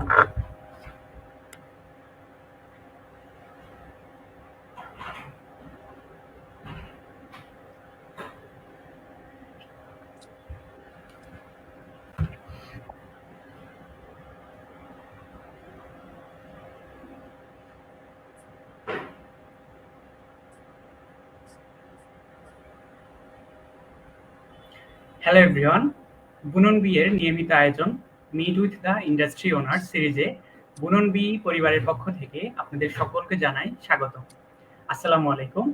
Hello everyone, বুনন B এর নিয়মিত আয়োজন মিট উইথ দ্য ইন্ডাস্ট্রি ওনার সিরিজে বুনন বি পরিবারের পক্ষ থেকে আপনাদের সকলকে জানাই স্বাগতম। আসসালামু আলাইকুম।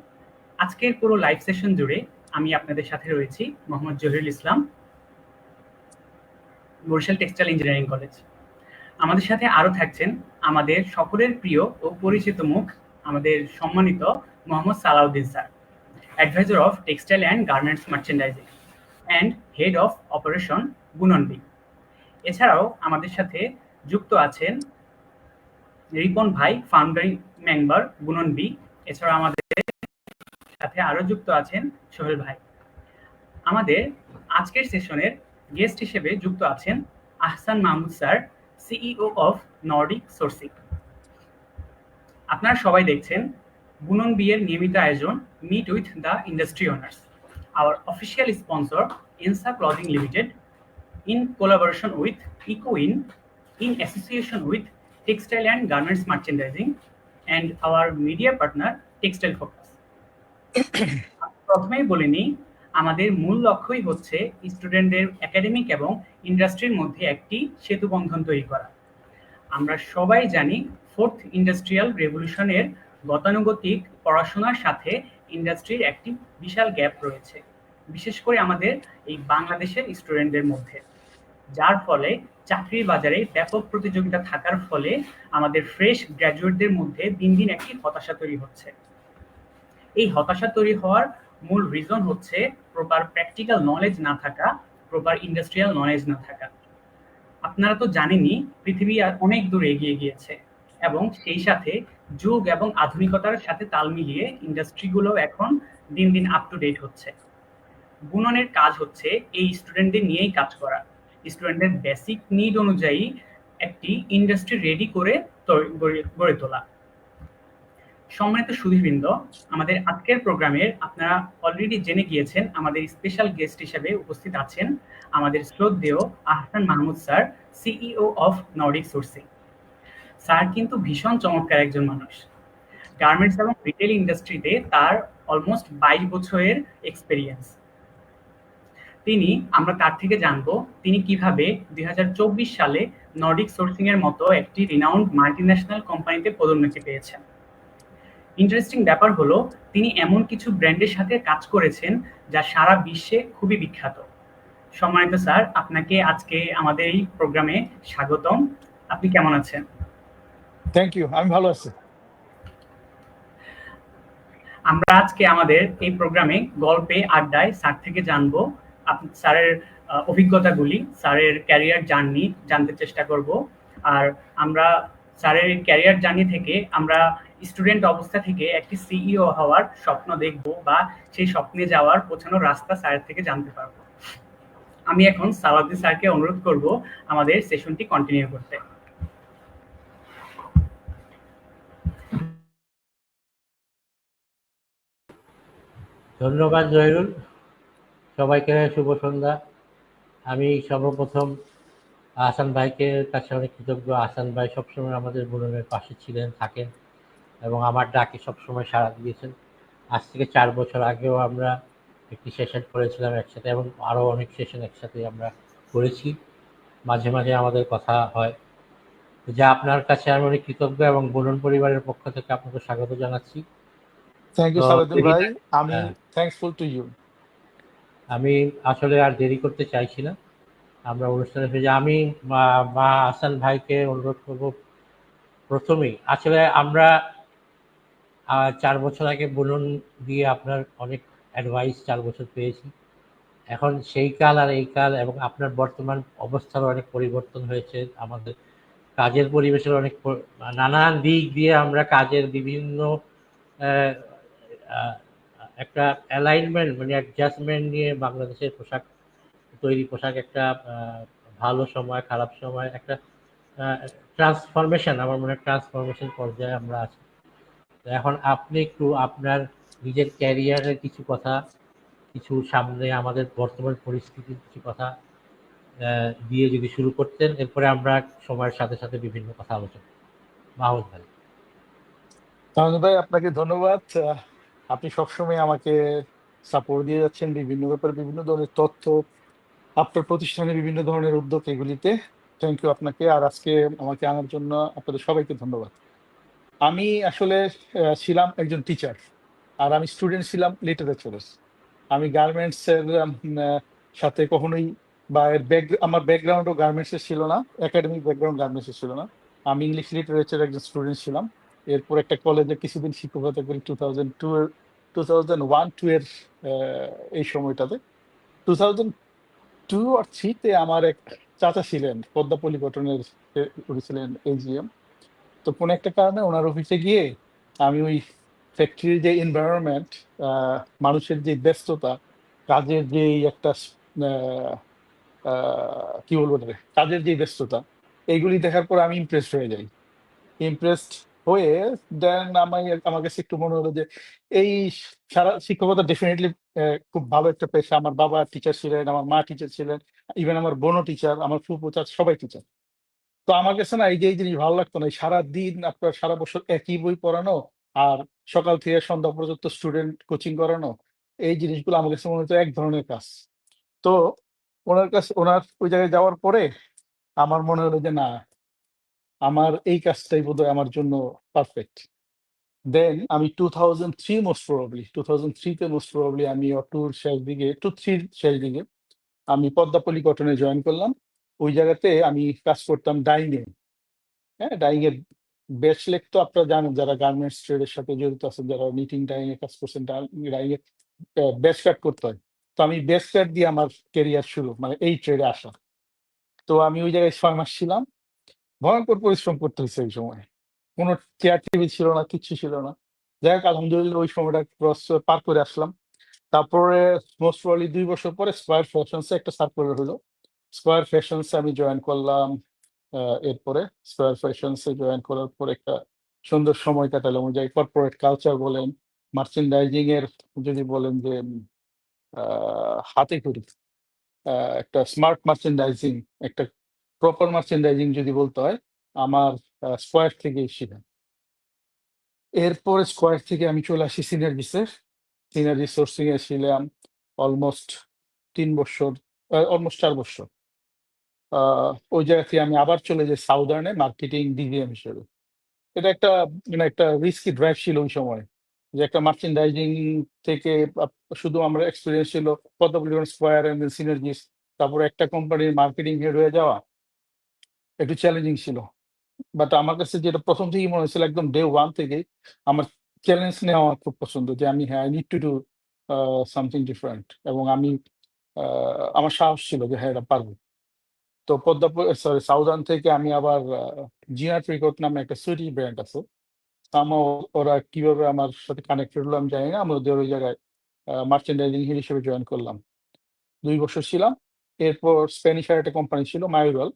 আজকের পুরো লাইভ সেশন জুড়ে আমি আপনাদের সাথে রয়েছি মোহাম্মদ জহিরুল ইসলাম, বরিশাল টেক্সটাইল ইঞ্জিনিয়ারিং কলেজ। আমাদের সাথে আরও থাকছেন আমাদের সকলের প্রিয় ও পরিচিত মুখ, আমাদের সম্মানিত Mohammad Salauddin sir, adviser of textile and garments merchandising and head of operation Bunon B. এছাড়াও আমাদের সাথে যুক্ত আছেন রিপন ভাই, ফাউন্ডারিং মেম্বার বুনন বি। এছাড়াও আমাদের সাথে আরও যুক্ত আছেন সোহেল ভাই। আমাদের আজকের সেশনের গেস্ট হিসেবে যুক্ত আছেন Ahsan Mahmud sir, CEO of Nordic sourcing. আপনারা সবাই দেখছেন বুনন বি এর নিয়মিত আয়োজন meet with the industry owners. Our official sponsor, INSA Clothing Limited, in collaboration with EcoIn, in association with Textile and Garments Merchandising, and our media partner, Textile Focus. প্রথমেই বলে নিই, আমাদের মূল লক্ষ্যই হচ্ছে স্টুডেন্টদের একাডেমিক এবং ইন্ডাস্ট্রির মধ্যে একটি সেতু বন্ধন তৈরি করা। আমরা সবাই জানি ফোর্থ ইন্ডাস্ট্রিয়াল রেভলিউশনের গতানুগতিক পড়াশোনার সাথে ইন্ডাস্ট্রির একটি বিশাল গ্যাপ রয়েছে, বিশেষ করে আমাদের এই বাংলাদেশের স্টুডেন্টদের মধ্যে, যার ফলে চাকরির বাজারে ব্যাপক প্রতিযোগিতা থাকার ফলে আমাদের ফ্রেশ গ্র্যাজুয়েটদের মধ্যে দিন দিন একটি হতাশা তৈরি হচ্ছে। এই হতাশা তৈরি হওয়ার মূল রিজন হচ্ছে প্রপার প্র্যাকটিক্যাল নলেজ না থাকা, প্রপার ইন্ডাস্ট্রিয়াল নলেজ না থাকা। আপনারা তো জানেনই পৃথিবী অনেক দূর এগিয়ে গিয়েছে এবং সেই সাথে যুগ এবং আধুনিকতার সাথে তাল মিলিয়ে ইন্ডাস্ট্রিগুলো এখন দিন দিন আপ টু ডেট হচ্ছে। বুননের কাজ হচ্ছে এই স্টুডেন্টদের নিয়েই কাজ করা, স্টুডেন্টদের বেসিক নিড অনুযায়ী একটি ইন্ডাস্ট্রি রেডি করে গড়ে তোলা। সম্মানিত সুধীবৃন্দ, আমাদের আজকের প্রোগ্রামের আপনারা অলরেডি জেনে গিয়েছেন আমাদের স্পেশাল গেস্ট হিসেবে উপস্থিত আছেন আমাদের শ্রদ্ধেয় Ahsan Mahmud sir, CEO of Nordic sourcing. Sir কিন্তু ভীষণ চমৎকার একজন মানুষ। গার্মেন্টস এবং রিটেল ইন্ডাস্ট্রিতে তার অলমোস্ট 22 বছরের এক্সপেরিয়েন্স। আমরা তার থেকে জানবো তিনি কিভাবে 2024 সালে নর্ডিক সোর্সিং এর মতো একটি রিনাউন্ড মাল্টিন্যাশনাল কোম্পানিতে পদোন্নতি পেয়েছেন। ইন্টারেস্টিং ব্যাপার হলো তিনি এমন কিছু ব্র্যান্ডের সাথে কাজ করেছেন যা সারা বিশ্বে খুবই বিখ্যাত। সম্মানিত স্যার, আপনাকে আজকে আমাদের এই প্রোগ্রামে স্বাগতম। আপনি কেমন আছেন? থ্যাংক ইউ, আমি ভালো আছি। আমরা আজকে আমাদের এই প্রোগ্রামে গল্পে আড্ডায় স্যার থেকে জানবো স্যারের অভিজ্ঞতাগুলি, স্যারের ক্যারিয়ার জার্নি জানতে চেষ্টা করব। আর আমরা স্যারের ক্যারিয়ার জার্নি থেকে আমরা স্টুডেন্ট অবস্থা থেকে একটি সিইও হওয়ার স্বপ্ন দেখব বা সেই স্বপ্নে যাওয়ার পৌঁছানোর রাস্তা স্যারের থেকে জানতে পারবো। আমি এখন সালাউদ্দিন স্যারকে অনুরোধ করব আমাদের সেশনটি কন্টিনিউ করতে। ধন্যবাদ জহিরুল, সবাইকে শুভ সন্ধ্যা। আমি সর্বপ্রথম আহসান ভাইকে কাছে অনেক কৃতজ্ঞ। আহসান ভাই সবসময় আমাদের বুননের পাশে ছিলেন, থাকেন এবং আমার ডাকে সবসময় সাড়া দিয়েছেন। আজ থেকে 4 বছর আগেও আমরা একটি সেশন করেছিলাম একসাথে এবং আরও অনেক সেশন একসাথে আমরা করেছি। মাঝে মাঝে আমাদের কথা হয়, যা আপনার কাছে আমি অনেক কৃতজ্ঞ এবং বুনন পরিবারের পক্ষ থেকে আপনাকে স্বাগত জানাচ্ছি। থ্যাংক ইউ সালাউদ্দিন ভাই, আমি থ্যাঙ্কফুল টু ইউ। আমি আসলে আর দেরি করতে চাইছি না, আমরা অনুষ্ঠানে ফিরে। আমি বা আহসান ভাইকে অনুরোধ করব প্রথমেই, আসলে আমরা 4 বছর আগে বুনন দিয়ে আপনার অনেক অ্যাডভাইস 4 বছর পেয়েছি। এখন সেই কাল আর এই কাল এবং আপনার বর্তমান অবস্থার অনেক পরিবর্তন হয়েছে। আমাদের কাজের পরিবেশের অনেক নানান দিক দিয়ে আমরা কাজের বিভিন্ন একটা অ্যালাইনমেন্ট মানে অ্যাডজাস্টমেন্ট নিয়ে বাংলাদেশের পোশাক একটা ভালো সময়, খারাপ সময়, একটা ট্রান্সফরমেশন, আমার মনে হয় ট্রান্সফরমেশন পর্যায়ে আমরা আছি। তো এখন আপনি একটু আপনার নিজের ক্যারিয়ারের কিছু কথা, কিছু সামনে আমাদের বর্তমান পরিস্থিতির কিছু কথা দিয়ে যদি শুরু করতেন, এরপরে আমরা সময়ের সাথে সাথে বিভিন্ন কথা আলোচনা। মাহমুদ ভাই। তাহলে ভাই আপনাকে ধন্যবাদ। আপনি সবসময় আমাকে সাপোর্ট দিয়ে যাচ্ছেন বিভিন্ন ব্যাপারে, বিভিন্ন ধরনের তথ্য, আপনার প্রতিষ্ঠানের বিভিন্ন ধরনের উদ্যোগ, এগুলিতে থ্যাংক ইউ আপনাকে। আর আজকে আমাকে আনার জন্য আপনাদের সবাইকে ধন্যবাদ। আমি আসলে ছিলাম একজন টিচার, আর আমি স্টুডেন্ট ছিলাম লিটারেচারের। আমি গার্মেন্টস এর সাথে কখনোই বা আমার ব্যাকগ্রাউন্ডও গার্মেন্টস এর ছিল না, একাডেমিক ব্যাকগ্রাউন্ড গার্মেন্টস এর ছিল না। আমি ইংলিশ লিটারেচার একজন স্টুডেন্ট ছিলাম। এরপর একটা কলেজে কিছুদিন শিক্ষকতা করি 2001-2 এর এই সময়টাতে। 2002 আর 3-তে আমার এক চাচা ছিলেন পদ্মা পলিকটনের, উনি ছিলেন এজিএম। তো কোনো একটা কারণে ওনার অফিসে গিয়ে আমি ওই ফ্যাক্টরির যে এনভায়রনমেন্ট, মানুষের যে ব্যস্ততা, কাজের যে একটা আহ, কি বলবো রে, কাজের যে ব্যস্ততা, এইগুলি দেখার পর আমি ইমপ্রেসড হয়ে যাই। ইমপ্রেসড হয়ে দেন আমার কাছে একটু মনে হলো যে এই সারা শিক্ষকতা ডেফিনেটলি খুব ভালো একটা পেশা। আমার বাবা টিচার ছিলেন, আমার মা টিচার ছিলেন, ইভেন আমার বোনও টিচার, আমার ফুফু চাচা সবাই টিচার। তো আমার কাছে না এই জিনিস ভালো লাগতো না, এই সারাদিন আপনার সারা বছর একই বই পড়ানো আর সকাল থেকে সন্ধ্যা পর্যন্ত স্টুডেন্ট কোচিং করানো, এই জিনিসগুলো আমার কাছে মনে হতো এক ধরনের কাজ। তো ওনার ওই জায়গায় যাওয়ার পরে আমার মনে হলো যে না, আমার এই কাজটাই বোধহয় আমার জন্য পারফেক্ট। দেন আমি 2003 মোস্ট প্রবাবলি আমি টুর শেষ দিকে, 2-3 শেষ দিকে আমি পদ্মাপল্লী কটনে জয়েন করলাম। ওই জায়গাতে আমি কাজ করতাম ডাইংয়ে। হ্যাঁ, ডাইং এর বেশলেক তো আপনারা জানেন, যারা গার্মেন্টস ট্রেডের সাথে জড়িত আছেন, যারা নিটিং ডাইং এ কাজ করছেন, ডাইং এর বেশ কাট করতে হয়। তো আমি বেশ কাট দিয়ে আমার কেরিয়ার শুরু, মানে এই ট্রেডে আসা। তো আমি ওই জায়গায় 6 মাস ছিলাম। ভয়ঙ্কর পরিশ্রম করতে হয়েছে ওই সময়। কোনো চেয়ার টেবিল ছিল না, কিচ্ছু ছিল না। যাই হোক, আলহামদুলিল্লাহ ওই সময়টা পার করে আসলাম। তারপরে মোস্ট প্রবাবলি 2 বছর পরে স্কোয়ার ফ্যাশনসে একটা সার্কুলার হলো। স্কোয়ার ফ্যাশনসে আমি জয়েন করলাম। এরপরে স্কোয়ার ফ্যাশনসে জয়েন করার পর একটা সুন্দর সময় কাটালাম। ওই যে কর্পোরেট কালচার বলেন, মার্চেন্ডাইজিং এর যদি বলেন যে হাতে করি, একটা স্মার্ট মার্চেন্ডাইজিং, একটা প্রপার মার্চেন্ডাইজিং যদি বলতে হয়, আমার স্কোয়ার থেকেই ছিলেন। এরপর স্কোয়ার থেকে আমি চলে আসি সিনার্জিসে। সিনার্জি সোর্সিং এ ছিলাম অলমোস্ট 3 বছর, অলমোস্ট 4 বছর। ওই জায়গা থেকে আমি আবার চলে যাই সাউদার্নে মার্কেটিং ডিজিএম হিসেবে। এটা একটা মানে একটা রিস্কি ড্রাইভ ছিল ওই সময়, যে একটা মার্চেন্ডাইজিং থেকে শুধু আমরা এক্সপিরিয়েন্স ছিল পদ্মপল্লী স্কোয়ার এন্ড সিনার্জিস, তারপরে একটা কোম্পানির মার্কেটিং হেড হয়ে যাওয়া একটু চ্যালেঞ্জিং ছিল। বাট আমার কাছে যেটা প্রথম থেকেই মনে হয়েছিল, একদম ডে ওয়ান থেকে আমার চ্যালেঞ্জ নেওয়া আমার খুব পছন্দ, যে আমি হ্যাঁ I need to do something different, এবং আমি আমার সাহস ছিল যে হ্যাঁ এটা পারবো। তো সাউদার্ন থেকে আমি আবার জিনা ট্রিকট নামে একটা সুইটিশ ব্র্যান্ড আছে, ওরা কিভাবে আমার সাথে কানেক্টেড হলো আমি জানি না, আমি ওদের ওই জায়গায় মার্চেন্ডাইজিং হেড হিসেবে জয়েন করলাম। 2 বছর ছিলাম। এরপর স্প্যানিশ আর একটা কোম্পানি ছিল মায়োরাল।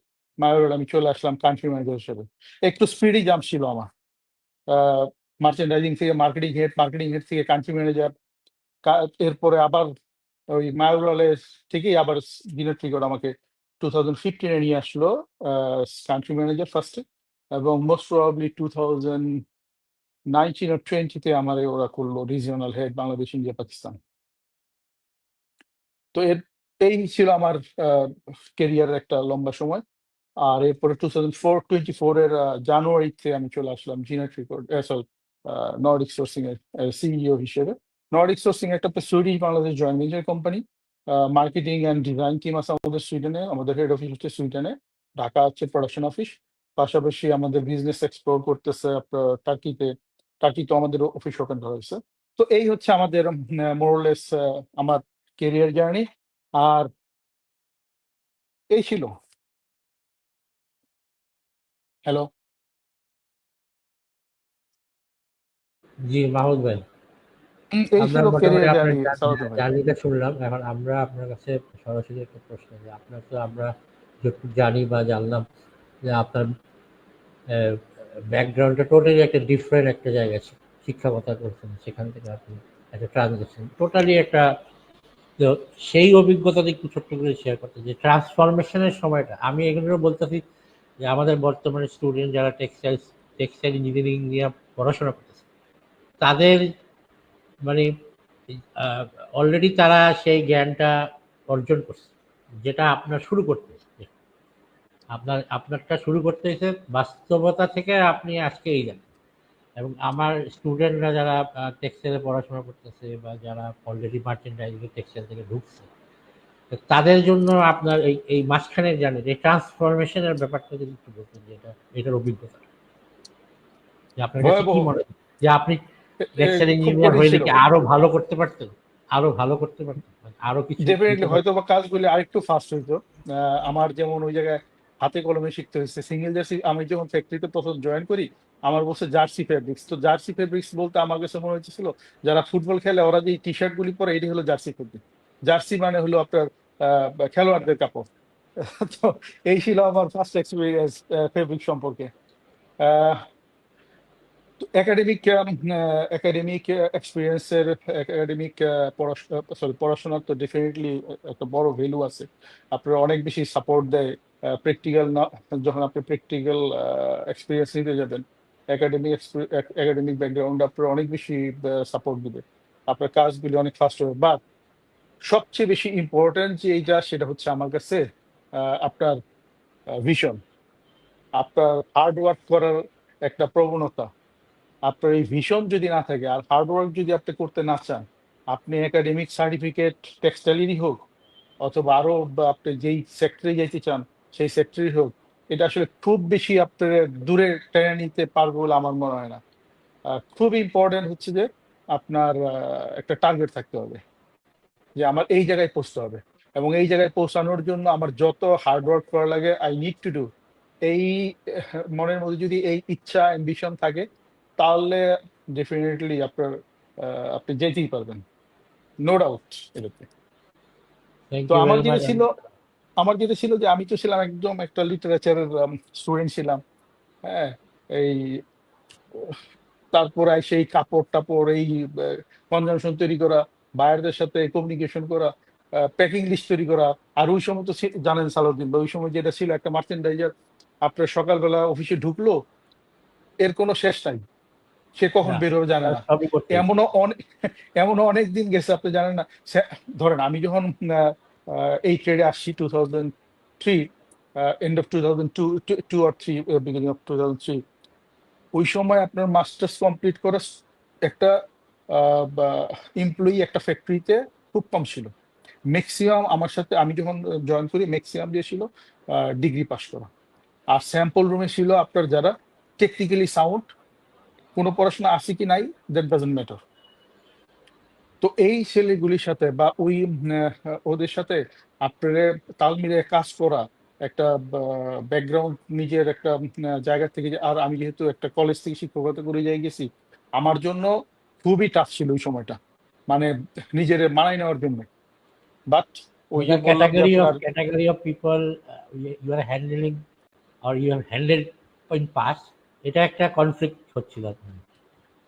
আমি চলে আসলাম কান্ট্রি ম্যানেজার হিসেবে। একটু স্পিডি জাম্প ছিল আমার, মার্চেন্ডাইজিং থেকে মার্কেটিং হেড থেকে কান্ট্রি ম্যানেজার। এরপরে আবার ওই মায়োরালের থেকেই আবার জিনা ট্রিকট আমাকে 2015-এ নিয়ে আসলো কান্ট্রি ম্যানেজার ফার্স্টে, এবং মোস্ট প্রবাবলি 2019 or 20-তে আমার ওরা করলো regional head Bangladesh, India, Pakistan. তো এই ছিল আমার কেরিয়ারের একটা লম্বা সময়। আর এরপরে 2024 এর জানুয়ারিতে আমি চলে আসলাম জিনা ট্রিকট, সরি, নর্ডিক সোর্সিং এর সিইও হিসেবে। নর্ডিক সোর্সিং একটা Swedish Bangladesh joint venture company. Marketing and design team আছে আমাদের সুইডেনে, আমাদের হেড অফিস হচ্ছে সুইডেনে, ঢাকা হচ্ছে প্রোডাকশন অফিস। পাশাপাশি আমাদের বিজনেস এক্সপ্লোর করতেছে আপনার টার্কিতে আমাদের অফিস ওপেন করা হয়েছে। তো এই হচ্ছে আমাদের মোরলেস আমার কেরিয়ার জার্নি। আর এই ছিল। হ্যালো। জি মাহমুদ ভাই, এই আমরা ছিল মোটামুটি ক্যারিয়ার আপনার জার্নি সাউথ ভাই। জার্নিটা শুনলাম। এখন আমরা আপনার কাছে সরাসরি একটা প্রশ্ন, যে আপনার তো আমরা যতটুকু জানি বা জানলাম যে আপনার ব্যাকগ্রাউন্ডটা টোটালি একটা ডিফারেন্ট একটা জায়গা ছিল, শিক্ষকতা করছেন, সেখান থেকে আপনি একটা ট্রানজেকশন টোটালি একটা, তো সেই অভিজ্ঞতাটা একটু ছোট্ট করে শেয়ার করতে, যে ট্রান্সফরমেশনের সময়টা আমি এগুলো বলতেছি যে আমাদের বর্তমানে স্টুডেন্ট যারা টেক্সটাইল ইঞ্জিনিয়ারিং নিয়ে পড়াশোনা করতেছে, তাদের মানে অলরেডি তারা সেই জ্ঞানটা অর্জন করছে, যেটা আপনার শুরু করতে হয়েছে। আপনারটা শুরু করতে হয়েছে বাস্তবতা থেকে, আপনি আজকে এই জানেন। এবং আমার স্টুডেন্টরা যারা টেক্সটাইলে পড়াশোনা করতেছে বা যারা অলরেডি মার্চেন্ডাইজিং টেক্সটাইল থেকে ঢুকছে, তো তাদের জন্য আপনার এই মাঝখানে জানেন এই ট্রান্সফরমেশনের ব্যাপারটা যদি একটু বলতেন, যে এটার অভিজ্ঞতা, যে আপনার কাছে ভয়াবহ। কি মনে হয় যে আপনি টেক্সটাইল খুব ইঞ্জিনিয়ার কঠিন হইলে ছিল। কি আরো ভালো করতে পারতেন, আরো ভালো করতে পারতেন, মানে আরো কিছু দিতে ডেফিনেটলি হয়তো পারতেন? বা কাজগুলি আরেকটু ফাস্ট হইতো। আমার যেমন ওই জায়গায় হাতে কলমে শিখতে হয়েছে সিঙ্গেল জার্সি। আমি যখন ফ্যাক্টরিতে প্রথম জয়েন করি, আমার বলছে জার্সি ফেব্রিক্স। তো জার্সি ফেব্রিক্স বলতে আমার কাছে মনে হচ্ছিল যারা ফুটবল খেলে ওরা যে টি শার্ট গুলি পরে, এটি হলো জার্সি ফেব্রিক। জার্সি মানে হলো আপনার খেলোয়াড়দের কাপড়। তো এই ছিল আমার ফার্স্ট এক্সপিরিয়েন্স ফেব্রিক সম্পর্কে। একাডেমিক একাডেমিক এক্সপিরিয়েন্সের একাডেমিক পড়াশোনার তো ডেফিনেটলি একটা বড় ভ্যালু আছে। আপনার অনেক বেশি সাপোর্ট দেয় প্র্যাকটিক্যাল না, যখন আপনি প্র্যাকটিক্যাল এক্সপিরিয়েন্স নিতে যাবেন। একাডেমিক ব্যাকগ্রাউন্ড আপনার অনেক বেশি সাপোর্ট দিবে, আপনার কাজগুলি অনেক ফাস্ট হবে। বাট সবচেয়ে বেশি ইম্পর্টেন্ট যে এইটা, সেটা হচ্ছে আমার কাছে আপনার ভিশন, আপনার হার্ড ওয়ার্ক করার একটা প্রবণতা। আপনার এই ভিশন যদি না থাকে আর হার্ডওয়ার্ক যদি আপনি করতে না চান, আপনি একাডেমিক সার্টিফিকেট টেক্সটাইলেরই হোক অথবা আরো বা আপনি যেই সেক্টরে যেতে চান সেই সেক্টরই হোক, এটা আসলে খুব বেশি আপনার দূরে টেনে নিতে পারবে বলে আমার মনে হয় না। খুব ইম্পর্টেন্ট হচ্ছে যে আপনার একটা টার্গেট থাকতে হবে যে আমার এই জায়গায় পৌঁছতে হবে, এবং এই জায়গায় পৌঁছানোর জন্য আমার যত হার্ডওয়ার্ক করা লাগে আই নিড টু ডু। এই মনের মধ্যে যদি এই ইচ্ছা অ্যাম্বিশন থাকে, তাহলে ডেফিনেটলি আপনার আপনি যেতেই পারবেন, নো ডাউট এটাতে। থ্যাংক তো ইউ আমার ভেরি যেটা মাচ। ছিল, যে আমি তো ছিলাম একদম একটা লিটারেচারের স্টুডেন্ট ছিলাম। হ্যাঁ, এই তারপরে সেই কাপড় টাপড়, এই কনজামশন তৈরি করা, বায়ারদের সাথে কমিউনিকেশন করা, প্যাকিং লিস্ট তৈরি করা। আর ওই সময় তো জানেন সালাউদ্দিন ভাই, ওই সময় যেটা ছিল একটা মার্চেন্ডাইজার, আপনার সকালবেলা অফিসে ঢুকলো, এর কোনো শেষ নাই, সে কখন না, বের হবে জানে তারা না। সবই করতে হয়েছে। এমনও অনেক দিন গেছে আপনি জানেন না। ধরেন আমি যখন এই ট্রেডে আসছি 2003, এন্ড অফ 2002 আর 3, বিগিনিং অফ 2003, ওই সময় আপনার মাস্টার্স কমপ্লিট করা একটা এমপ্লয়ি একটা ফ্যাক্টরিতে খুব কম ছিল। ম্যাক্সিমাম আমার সাথে আমি যখন জয়েন করি, ম্যাক্সিমাম দিয়ে ছিল ডিগ্রি পাস করা। আর স্যাম্পল রুমে ছিল আপনার যারা টেকনিক্যালি সাউন্ড, কোনো পড়াশোনা আছে কি নাই দ্যাট ডাজন্ট ম্যাটার। তো এই ছেলেগুলির সাথে বা ওই ওদের সাথে আপনার তাল মিলিয়ে কাজ করা, একটা ব্যাকগ্রাউন্ড নিজের একটা জায়গা থেকে আর আমি যেহেতু একটা কলেজ থেকে শিক্ষকতা করে যাই গেছি, আমার জন্য খুবই টাফ ছিল ওই সময়টা, মানে নিজের মানায় নেওয়ার জন্য। বাট ওই যে The বললাম যে আপনার category of people you are handling or you have handled in past, এটা একটা কনফ্লিক্ট হচ্ছিল আপনার।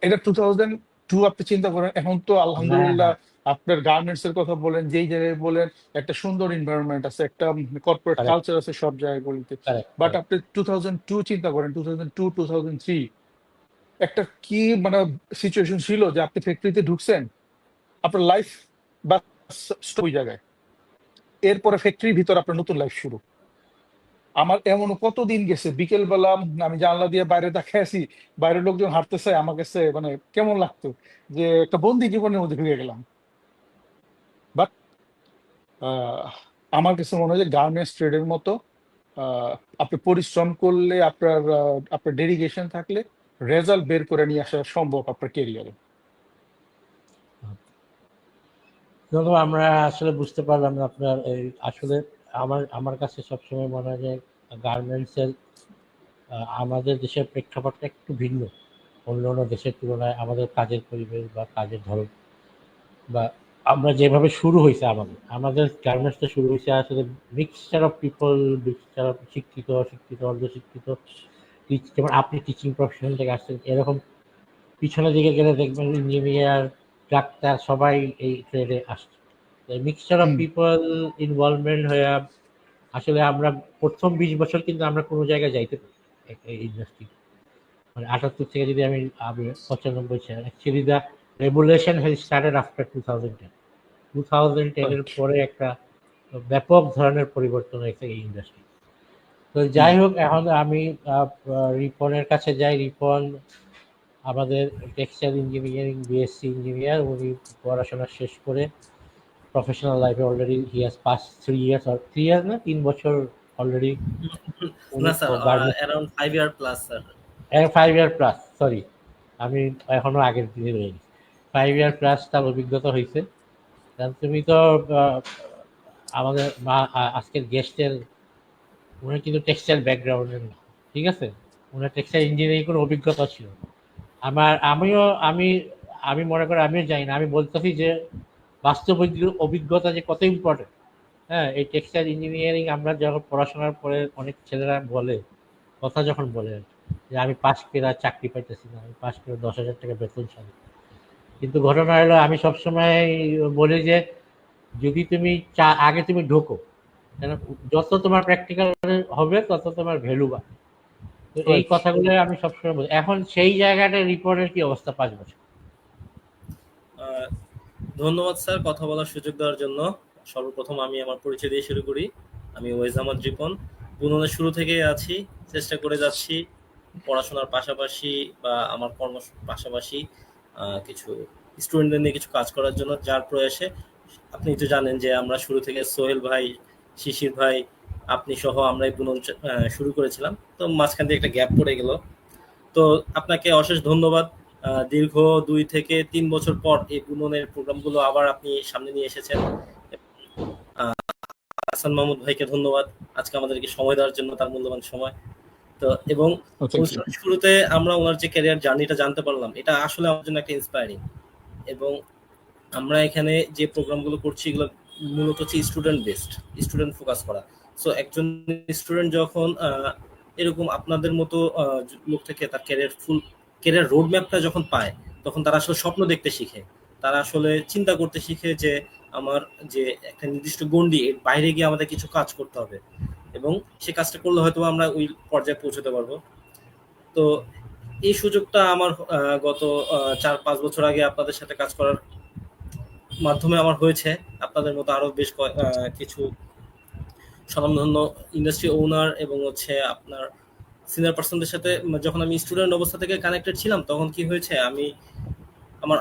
এটা 2002 আপনি চিন্তা করেন, এখন তো হ্যাঁ, আলহামদুলিল্লাহ হ্যাঁ, আপনার গার্মেন্টস এর কথা বলেন, যেই জায়গায় বলেন একটা সুন্দর এনভায়রনমেন্ট আছে, একটা কর্পোরেট কারেক্ট, কালচার আছে সব জায়গাগুলিতে। Correct, but correct. আপনি 2002 চিন্তা করেন, 2002-2003 কি মানে সিচুয়েশন ছিল যে আপনি ফ্যাক্টরিতে ঢুকছেন, আপনার লাইফ বা ওই জায়গায়, এরপরে ফ্যাক্টরির ভিতর আপনার নতুন লাইফ শুরু। আমার এমন কতদিন গেছে বিকেল বেলা আমি জানলা দিয়ে বাইরে দেখাইছি, বাইরের লোকজন হাঁটতেছে, আমার কাছে মানে কেমন লাগতো যে একটা বন্দি জীবনের মধ্যে ঢুকে গেলাম। বাট আমার কাছে মনে হয় যে গার্মেন্টস ট্রেডের মতো আপনি পরিশ্রম করলে, আপনার ডেডিকেশন থাকলে রেজাল্ট বের করে নিয়ে আসা সম্ভব আপনার কেরিয়ারে। ধরো আমরা আসলে বুঝতে পারলাম না আপনার এই আসলে আমার কাছে সবসময় মনে হয় যে গার্মেন্টসের আমাদের দেশের প্রেক্ষাপটটা একটু ভিন্ন অন্য অন্য দেশের তুলনায়। আমাদের কাজের পরিবেশ বা কাজের ধরন বা আমরা যেভাবে শুরু হয়েছে আমাদের গার্মেন্টসটা শুরু হয়েছে আসলে mixture of people, mixture of শিক্ষিত, অশিক্ষিত, অর্ধশিক্ষিত, যেমন আপনি টিচিং প্রফেশন থেকে আসছেন, এরকম পিছনের দিকে গেলে দেখবেন ইঞ্জিনিয়ার, ডাক্তার সবাই এই ট্রেডে আসছে। Mixture of hmm. People involvement হয়ে আসলে আমরা প্রথম 20 বছর কিন্তু আমরা কোনো জায়গায় যাইতে পারি এই ইন্ডাস্ট্রি, মানে 78 থেকে যদি আমি 95 সাল, actually the regulation has started after 2010। 2010 এর Right. পরে একটা ব্যাপক ধরনের পরিবর্তন হয়েছে এই ইন্ডাস্ট্রি। তো যাই হোক, এখন আমি রিপনের কাছে যাই। রিপন আমাদের টেক্সটাইল ইঞ্জিনিয়ারিং বিএসসি ইঞ্জিনিয়ার, উনি পড়াশোনা শেষ করে প্রফেশনাল লাইফে already he has pass 3 years, আর 3 ইয়ার্স না 3 বছর অলরেডি না sir, around 5 year plus sir. 5 year plus, sorry আমি এখনো আগের দিনে রয়ে গেছি। 5 ইয়ার প্লাস তার অভিজ্ঞতা হয়েছে। কারণ তুমি তো আমাদের আজকের গেস্টের, উনি কিন্তু টেক্সটাইল ব্যাকগ্রাউন্ডের না, ঠিক আছে, ওনার টেক্সটাইল ইঞ্জিনিয়ারিং কোনো অভিজ্ঞতা ছিল না। আমি মনে করি আমিও জানি না, আমি বলতেছি যে বাস্তব অভিজ্ঞতা যে কত ইম্পর্টেন্ট। হ্যাঁ, এই টেক্সটাইল ইঞ্জিনিয়ারিং আমরা যখন পড়াশোনার পরে অনেক ছেলেরা বলে, কথা যখন বলে যে আমি পাশ করে চাকরি পাইতেছি না, আমি পাশ করে 10,000 টাকা বেতন ছাড়ি। কিন্তু ঘটনা হলো, আমি সবসময় বলি যে যদি তুমি আগে তুমি ঢোকো, কেন যত তোমার প্র্যাকটিক্যাল হবে তত তোমার ভ্যালু বাড়বে। তো এই কথাগুলো আমি সবসময় বলি। এখন সেই জায়গাটা রিপোর্টের কি অবস্থা 5 বছর? ধন্যবাদ স্যার কথা বলার সুযোগ দেওয়ার জন্য। সর্বপ্রথম আমি আমার পরিচয় দিয়ে শুরু করি। আমি ওয়েজ আহমদ রিপন, বুননের শুরু থেকে আছি, চেষ্টা করে যাচ্ছি পড়াশোনার পাশাপাশি বা আমার কর্ম পাশাপাশি কিছু স্টুডেন্টদের নিয়ে কিছু কাজ করার জন্য, যার প্রয়াসে আপনি তো জানেন যে আমরা শুরু থেকে সোহেল ভাই, শিশির ভাই, আপনি সহ আমরা এই বুনন শুরু করেছিলাম। তো মাঝখান দিয়ে একটা গ্যাপ পড়ে গেল। তো আপনাকে অশেষ ধন্যবাদ। দীর্ঘ 2 থেকে 3 বছর পর এই বুননের প্রোগ্রামগুলো আবার আপনি সামনে নিয়ে এসেছেন। হাসান মাহমুদ ভাইকে ধন্যবাদ আজকে আমাদেরকে সময় দেওয়ার জন্য, তার মূল্যবান সময়। তো এবং শুরুতে আমরা ওনার যে ক্যারিয়ার জার্নিটা জানতে পারলাম, এটা আসলে আমার জন্য একটা ইন্সপায়ারিং। এবং আমরা এখানে যে প্রোগ্রামগুলো করছি এগুলো মূলত হচ্ছে স্টুডেন্ট বেসড, স্টুডেন্ট ফোকাস করা। সো একজন স্টুডেন্ট যখন এরকম আপনাদের মতো লোক থেকে তার ক্যারিয়ার রোড ম্যাপটা যখন পায়, তখন তারা আসলে স্বপ্ন দেখতে শিখে, তারা আসলে চিন্তা করতে শিখে যে আমার যে একটা নির্দিষ্ট গণ্ডি, এর বাইরে গিয়ে আমাদের কিছু কাজ করতে হবে, এবং সে কাজটা করলে হয়তো আমরা ওই পর্যায়ে পৌঁছতে পারবো। তো এই সুযোগটা আমার গত 4-5 বছর আগে আপনাদের সাথে কাজ করার মাধ্যমে আমার হয়েছে। আপনাদের মতো আরো বেশ কিছু স্বনামধন্য ইন্ডাস্ট্রি ওনার এবং হচ্ছে আপনার সিনিয়র পার্সনদের সাথে যখন আমি স্টুডেন্ট অবস্থা থেকে কানেক্টেড ছিলাম, তখন কি হয়েছে, আমি আমার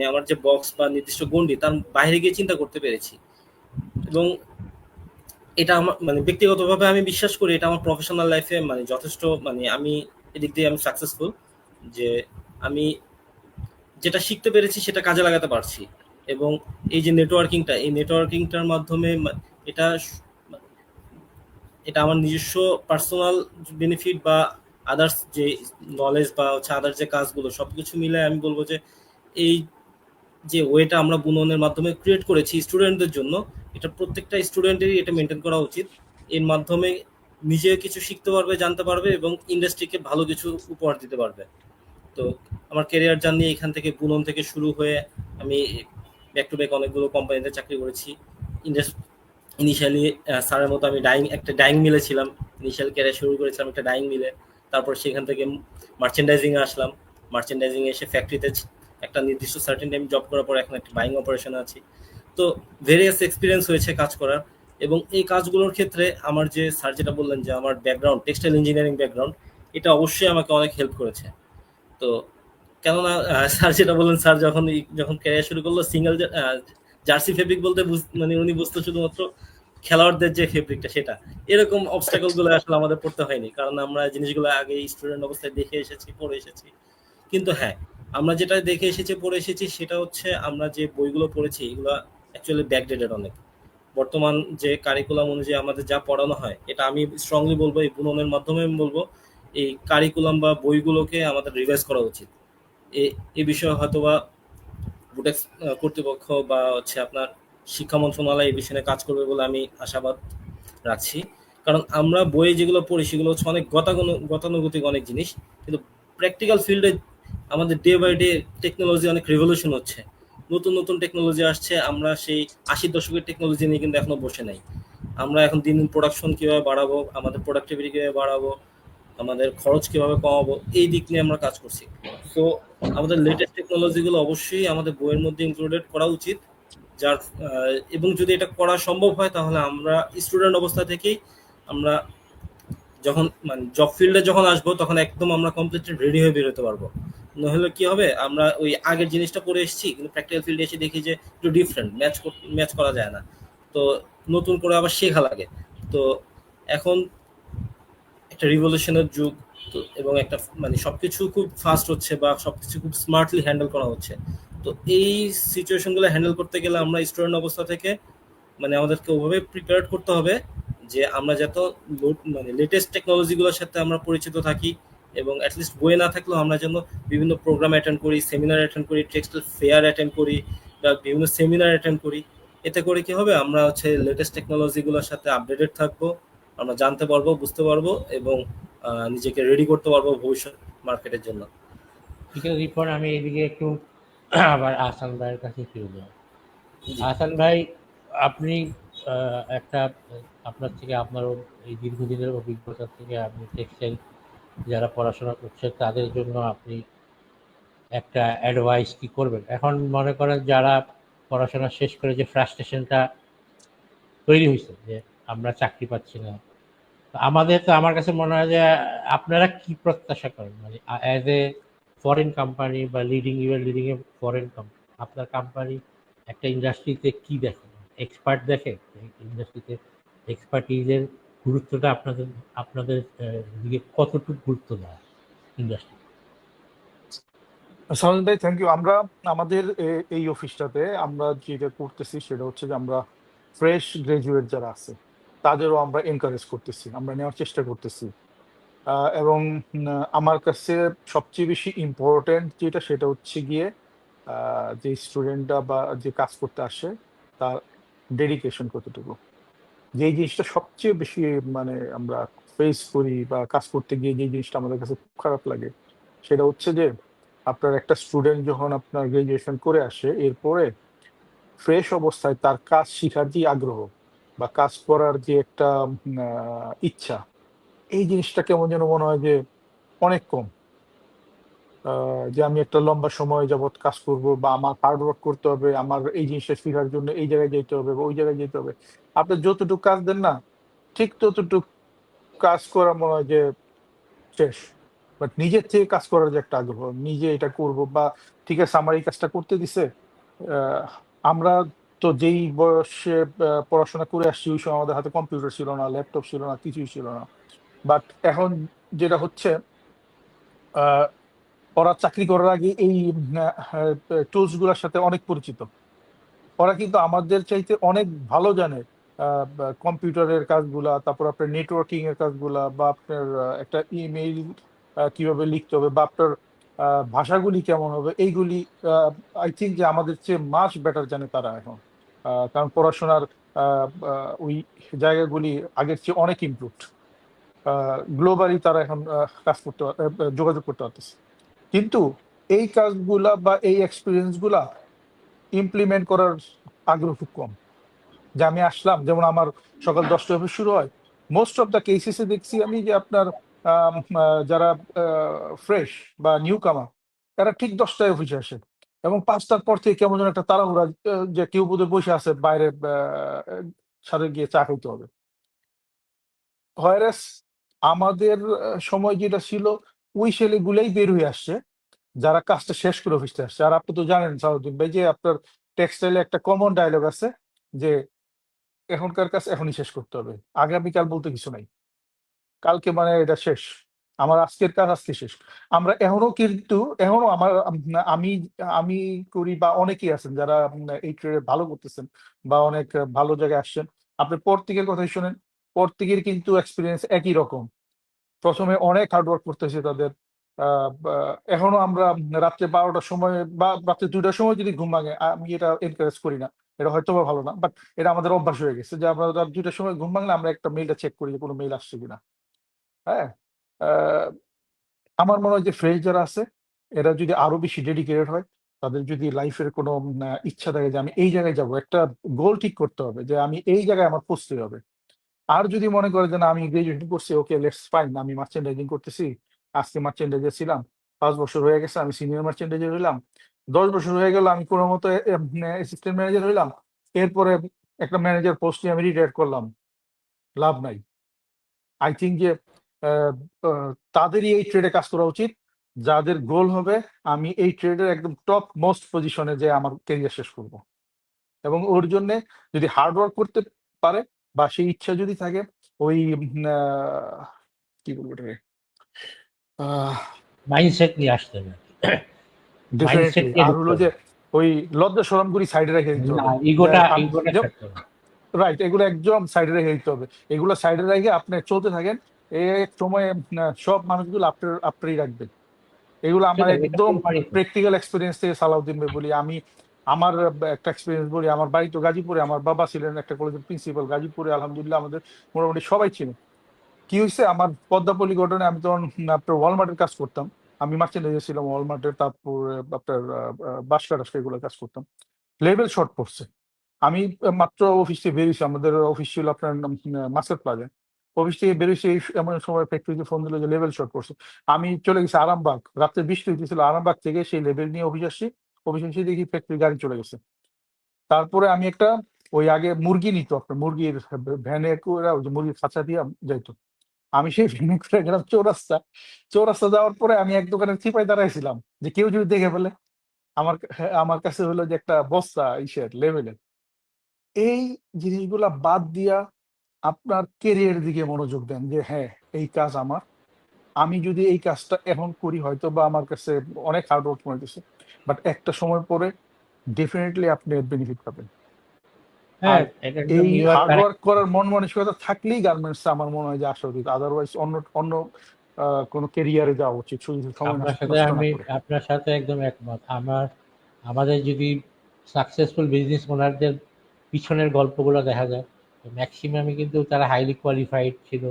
আমার যে বক্স বা নির্দিষ্ট গণ্ডি, তার বাইরে গিয়ে চিন্তা করতে পেরেছি। এবং এটা আমার ব্যক্তিগতভাবে আমি বিশ্বাস করি এটা আমার প্রফেশনাল লাইফে যথেষ্ট আমি এদিক দিয়ে আমি সাকসেসফুল, যে আমি যেটা শিখতে পেরেছি সেটা কাজে লাগাতে পারছি। এবং এই যে নেটওয়ার্কিংটার মাধ্যমে এটা আমার নিজস্ব পার্সোনাল বেনিফিট বা আদার্স যে নলেজ বা হচ্ছে আদার্স যে কাজগুলো সবকিছু মিলে আমি বলবো যে এই যে ওয়েটা আমরা বুননের মাধ্যমে ক্রিয়েট করেছি স্টুডেন্টদের জন্য, এটা প্রত্যেকটা স্টুডেন্টেরই এটা মেনটেন করা উচিত। এর মাধ্যমে নিজে কিছু শিখতে পারবে, জানতে পারবে এবং ইন্ডাস্ট্রিকে ভালো কিছু উপহার দিতে পারবে। তো আমার ক্যারিয়ার জার্নি এখান থেকে বুনন থেকে শুরু হয়ে আমি ব্যাক টু ব্যাক অনেকগুলো কোম্পানিতে চাকরি করেছি। ইনিশিয়ালি স্যারের মতো আমি একটা ডাইং মিলে ছিলাম, ইনিশিয়াল ক্যারিয়ার শুরু করেছিলাম একটা ডাইং মিলে। তারপর সেখান থেকে মার্চেন্ডাইজিংয়ে আসলাম, মার্চেন্ডাইজিংয়ে এসে ফ্যাক্টরিতে একটা নির্দিষ্ট সার্টেন টাইম জব করার পর এখন একটা বাইং অপারেশনে আছি। তো ভেরিয়াস এক্সপিরিয়েন্স হয়েছে কাজ করার। এবং এই কাজগুলোর ক্ষেত্রে আমার যে স্যার যেটা বললেন যে আমার ব্যাকগ্রাউন্ড টেক্সটাইল ইঞ্জিনিয়ারিং ব্যাকগ্রাউন্ড, এটা অবশ্যই আমাকে অনেক হেল্প করেছে। তো কেননা স্যার যেটা বললেন, স্যার যখন ক্যারিয়ার শুরু করলো, সিঙ্গেল জার্সি ফেব্রিক বলতে উনি বুঝতো শুধুমাত্র খেলোয়াড়দের যে ফেব্রিকটা, সেটা এরকম অবস্টাকল গুলো আসলে আমাদের পড়তে হয়নি, কারণ আমরা জিনিসগুলো আগে স্টুডেন্ট অবস্থায় দেখে এসেছি, পড়ে এসেছি। কিন্তু হ্যাঁ, আমরা যেটা দেখে এসেছি, পড়ে এসেছি, সেটা হচ্ছে আমরা যে বইগুলো পড়েছি এগুলো অ্যাকচুয়ালি ব্যাকডেটেড অনেক। বর্তমান যে কারিকুলাম অনুযায়ী আমাদের যা পড়ানো হয়, এটা আমি স্ট্রংলি বলবো, এই বুননের মাধ্যমে আমি বলবো এই কারিকুলাম বা বইগুলোকে আমাদের রিভাইজ করা উচিত। এই বিষয়ে হয়তোবা বুটেক্স কর্তৃপক্ষ বা হচ্ছে আপনার শিক্ষা মন্ত্রণালয় এই বিষয়ে কাজ করবে বলে আমি আশাবাদ রাখছি। কারণ আমরা বইয়ে যেগুলো পড়ি সেগুলো হচ্ছে অনেক গতানুগতিক অনেক জিনিস, কিন্তু প্র্যাকটিক্যাল ফিল্ডে আমাদের ডে বাই ডে টেকনোলজি অনেক রেভলিউশন হচ্ছে, নতুন নতুন টেকনোলজি আসছে। আমরা সেই 80 দশকের টেকনোলজি নিয়ে কিন্তু এখনো বসে নাই। আমরা এখন দিন দিন প্রোডাকশন কিভাবে বাড়াবো, আমাদের প্রোডাক্টিভিটি কিভাবে বাড়াবো, আমাদের খরচ কিভাবে কমাবো, এই দিক নিয়ে আমরা কাজ করছি। তো আমাদের লেটেস্ট টেকনোলজিগুলো অবশ্যই আমাদের বইয়ের মধ্যে ইনক্লুডেড করা উচিত। এবং যদি এটা করা সম্ভব হয় তাহলে আমরা স্টুডেন্ট অবস্থা থেকেই আমরা যখন মানে জব ফিল্ডে যখন আসবো তখন একদম আমরা কমপ্লিটলি রেডি হয়ে বেরোতে পারবো। নাহলে কি হবে, আমরা ওই আগের জিনিসটা পড়ে এসেছি কিন্তু প্র্যাকটিক্যাল ফিল্ডে এসে দেখি যে একটু ডিফারেন্ট, ম্যাচ করা যায় না। তো নতুন করে আবার শেখা লাগে। তো এখন একটা রিভলিউশনের যুগ, তো এবং একটা মানে সবকিছু খুব ফাস্ট হচ্ছে বা সবকিছু খুব স্মার্টলি হ্যান্ডেল করা হচ্ছে। তো এই সিচুয়েশনগুলো হ্যান্ডেল করতে গেলে আমরা স্টুডেন্ট অবস্থা থেকে মানে আমাদেরকে ওভাবে প্রিপেয়ার করতে হবে যে আমরা যত মানে লেটেস্ট টেকনোলজিগুলোর সাথে আমরা পরিচিত থাকি, এবং অ্যাটলিস্ট বইয়ে না থাকলেও আমরা যেন বিভিন্ন প্রোগ্রাম অ্যাটেন্ড করি, সেমিনার অ্যাটেন্ড করি, টেক্সটাইল ফেয়ার অ্যাটেন্ড করি বা বিভিন্ন সেমিনার অ্যাটেন্ড করি। এতে করে কি হবে, আমরা হচ্ছে লেটেস্ট টেকনোলজিগুলোর সাথে আপডেটেড থাকবো, আমরা জানতে পারবো, বুঝতে পারবো এবং নিজেকে রেডি করতে পারবো ভবিষ্যৎ মার্কেটের জন্য। ঠিক আছে, রিপন, আমি এদিকে একটু আবার আহসান ভাইয়ের কাছে ফিরে যাব। জি। আহসান ভাই, আপনি একটা আপনার থেকে আপনার এই দীর্ঘদিনের অভিজ্ঞতা থেকে আপনি টেক্সটাইল যারা পড়াশোনা করছে তাদের জন্য আপনি একটা অ্যাডভাইস কি করবেন? এখন মনে করেন যারা পড়াশোনা শেষ করে যে ফ্রাস্ট্রেশনটা তৈরি হয়েছে যে আমরা চাকরি পাচ্ছি না, তো আমাদের তো আমার কাছে মনে হয় যে আপনারা কি প্রত্যাশা করেন, মানে অ্যাজ এ ফরেন কোম্পানি বা লিডিং এ ফরেন কোম্পানি, আপনার কোম্পানি একটা ইন্ডাস্ট্রিতে কি দেখে? এক্সপার্ট দেখে ইন্ডাস্ট্রিতে? এক্সপার্টিজের গুরুত্বটা আপনাদের আপনাদের দিকে কতটুকু গুরুত্ব দেয় ইন্ডাস্ট্রি? সালমান ভাই, থ্যাংক ইউ। আমরা আমাদের এই অফিসটাতে আমরা যেটা করতেছি সেটা হচ্ছে যে আমরা ফ্রেশ গ্রাজুয়েট যারা আছে তাদেরও আমরা এনকারেজ করতেছি, আমরা নেওয়ার চেষ্টা করতেছি। এবং আমার কাছে সবচেয়ে বেশি ইম্পর্টেন্ট যেটা সেটা হচ্ছে গিয়ে যে স্টুডেন্টরা বা যে কাজ করতে আসে তার ডেডিকেশন কতটুকু। যেই জিনিসটা সবচেয়ে বেশি মানে আমরা ফেস করি বা কাজ করতে গিয়ে যে জিনিসটা আমাদের কাছে খুব খারাপ লাগে সেটা হচ্ছে যে আপনার একটা স্টুডেন্ট যখন আপনার গ্রাজুয়েশন করে আসে, এরপরে ফ্রেশ অবস্থায় তার কাজ শিখার যে আগ্রহ বা কাজ করার যে একটা ইচ্ছা, এই জিনিসটা কেমন যেন মনে হয় যে অনেক কম। যে আমি একটা লম্বা সময় যাবৎ কাজ করব বা আমার হার্ড ওয়ার্ক করতে হবে, আমার এই জিনিসটা শেখার জন্য এই জায়গায় যেতে হবে বা ওই জায়গায় যেতে হবে। আপনি যতটুকু কাজ দেন না, ঠিক ততটুকু কাজ করা মনে হয় যে শেষ। বাট নিজের থেকে কাজ করার যে একটা আগ্রহ, নিজে এটা করব বা ঠিক আছে আমার এই কাজটা করতে দিছে। আমরা তো যেই বয়সে পড়াশোনা করে আসছি ওই সময় আমাদের হাতে কম্পিউটার ছিল না, ল্যাপটপ ছিল না, কিছুই ছিল না। বাট এখন যেটা হচ্ছে ওরা চাকরি করার আগে এই টুলস গুলোর সাথে অনেক পরিচিত। ওরা কিন্তু আমাদের চাইতে অনেক ভালো জানে কম্পিউটারের কাজগুলা, তারপর আপনার নেটওয়ার্কিং এর কাজগুলা বা আপনার একটা ইমেইল কিভাবে লিখতে হবে বা আপনার ভাষাগুলি কেমন হবে, এইগুলি আই থিঙ্ক যে আমাদের চেয়ে মাস বেটার জানে তারা এখন। কারণ পড়াশোনার ওই জায়গাগুলি আগের চেয়ে অনেক ইমপ্রুভড। গ্লোবালি তারা এখন কাজ করতে যোগাযোগ করতে পারতেছে। কিন্তু এই কাজগুলা বা এই এক্সপিরিয়েন্স গুলা ইমপ্লিমেন্ট করার আগ্রহ খুব কম। যে আমি আসলাম, যেমন আমার সকাল 10টায় অফিস শুরু হয়, মোস্ট অফ দ্য কেসেসে দেখছি আমি যে আপনার যারা ফ্রেশ বা নিউ কামার তারা ঠিক 10টায় অফিসে আসে এবং 5টার পর থেকে কেমন যেন একটা তাড়াহুড়া, যে কেউ বোধহয় বসে আছে বাইরে, সাথে গিয়ে চা খাইতে হবে। হয়রাস আমাদের সময় যেটা ছিল ওই ছেলেগুলাই বের হয়ে আসছে যারা কাজটা শেষ করে অফিসে আসছে। আর আপনি তো জানেন সাউদ্দিন ভাই যে আপনার টেক্সটাইলে একটা কমন ডায়লগ আছে যে এখনকার কাজ এখনই শেষ করতে হবে, আগামীকাল বলতে কিছু নাই। কালকে মানে এটা শেষ, আমার আজকের কাজ আজকে শেষ। আমরা এখনো কিন্তু এখনো আমি আমি করি বা অনেকেই আছেন যারা এই ট্রেডে ভালো করতেছেন বা অনেক ভালো জায়গায় আসছেন। আপনি প্রত্যেকের কথাই শোনেন, প্রত্যেকের কিন্তু এক্সপিরিয়েন্স একই রকম। প্রথমে অনেক হার্ড ওয়ার্ক করতে হয়েছে তাদের। এখনো আমরা রাত্রে 12টার সময় বা রাত্রে 2টার সময় যদি ঘুম ভাঙে, আমি এটা এনকারেজ করি না। এটা হয়তো বা ভালো না, বাট এটা আমাদের অভ্যাস হয়ে গেছে যে আমরা রাত 2টার সময় ঘুম ভাঙলে আমরা একটা মেইলটা চেক করি যে কোনো মেইল আসছে কিনা। হ্যাঁ, আহ, আমার মনে হয় যে ফ্রেশ যারা আছে এরা যদি আরো বেশি ডেডিকেটেড হয়, তাদের যদি লাইফের কোনো ইচ্ছা থাকে যে আমি এই জায়গায় যাব, একটা গোল ঠিক করতে হবে যে আমি এই জায়গায় আমার পৌঁছতে হবে। আর যদি মনে করে যে না আমি গ্রাজুয়েশন করছি, ওকে লেটস ফাইন, আমি মার্চেন্ডাইজিং করতেছি, আজকে মার্চেন্ডাইজে ছিলাম, 5 বছর হয়ে গেছে আমি সিনিয়র মার্চেন্ডাইজার হইলাম, 10 বছর হয়ে গেল আমি কোনো মতো অ্যাসিস্ট্যান্ট ম্যানেজার হইলাম, এরপরে একটা ম্যানেজার পোস্টে আমি রিটায়ার করলাম, লাভ নাই। আই থিঙ্ক যে আহ, তাদেরই এই ট্রেডে কাজ করা উচিত যাদের গোল হবে আমি এই ট্রেডের একদম টপ মোস্ট পজিশনে যে আমার ক্যারিয়ার শেষ করব, এবং ওর জন্য যদি হার্ড ওয়ার্ক করতে পারে বা সেই ইচ্ছা যদি থাকে, ওই কি বলবো এটাকে, মাইন্ডসেট নিয়ে আসতে হবে, মাইন্ডসেট ডেফিনেটলি। নিয়ে আর ঢুকতে হলো হবে। যে ওই লজ্জা শরম করি সাইডে রেখে দিতে না, হবে। ইগোটা ছাড়তে হবে। রাইট, এগুলো একদম সাইডে রেখে দিতে হবে। এগুলো সাইডে রেখে আপনি চলতে থাকেন, এক সময় সব মানুষগুলো আপনারই রাখবে। এগুলো আমার সেটাই, এটা একদম কোম্পানি তো। প্র্যাকটিক্যাল এক্সপিরিয়েন্স থেকে সালাউদ্দিন ভাই বলি। আমি আমার একটা এক্সপিরিয়েন্স বলি, আমার বাড়ি তো গাজীপুরে, আমার বাবা ছিলেন একটা কলেজের প্রিন্সিপাল গাজীপুরে, আলহামদুলিল্লাহ আমাদের মোটামুটি সবাই ছিল। কি হয়েছে, আমার পদ্মাপল্লী ঘটনায় আমি তখন আপনার ওয়ালমার্টের কাজ করতাম, আমি মার্চেন্ডাইজার ছিলাম ওয়ালমার্টের, তারপর আপনার বাসকার এগুলো কাজ করতাম। লেভেল শর্ট পড়ছে, আমি মাত্র অফিস থেকে বেরিয়েছি, আমাদের অফিস ছিল আপনার মার্কেট প্লাজায়, অফিস থেকে বেরিয়েছি এমন সময় ফ্যাক্টরিতে ফোন দিল যে লেভেল শর্ট পড়ছে। আমি চলে গেছি আরামবাগ, রাত্রে বৃষ্টি হইতেছিল, আরামবাগ থেকে সেই লেভেল নিয়ে অফিস আসছি, অফিস এসে দেখি ফ্যাক্টরি গাড়ি চলে গেছে। তারপরে আমি একটা ওই আগে মুরগি নিত আপনার মুরগির ভ্যানে করে, ওই যে মুরগির খাঁচা দিয়ে যাইতো, আমি সেই ভ্যানে করে গেলাম চৌরাস্তা। চৌরাস্তা যাওয়ার পরে আমি এক দোকানের চিপায় দাঁড়াইছিলাম যে কেউ যদি দেখে ফেলে, আমার কাছে হলো যে একটা বস্তা ইসের লেভেলের। এই জিনিসগুলা বাদ দিয়া আপনার কেরিয়ার দিকে মনোযোগ দেন যে হ্যাঁ এই কাজ আমার, আমি যদি এই কাজটা এখন করি হয়তো বা আমার কাছে অনেক হার্ড ওয়ার্ক মনে হচ্ছে, বাট একটা সময় পরে ডেফিনেটলি আপনি বেনিফিট পাবেন। হ্যাঁ, আর এটা একদম এই you are hard correct. Work করার মন মানসিকতা থাকলেই গার্মেন্টস আমার মনে হয় যে আসা উচিত, আদারওয়াইজ অন্য অন্য কোনো কেরিয়ারে যাওয়া উচিত, শুধু সময় নষ্ট না করে। আপনার সাথে একদম একমত। আমাদের যদি সাকসেসফুল বিজনেস ওনারদের পিছনের গল্পগুলো দেখা যায়, ম্যাক্সিমামই কিন্তু তারা হাইলি কোয়ালিফাইড ছিল,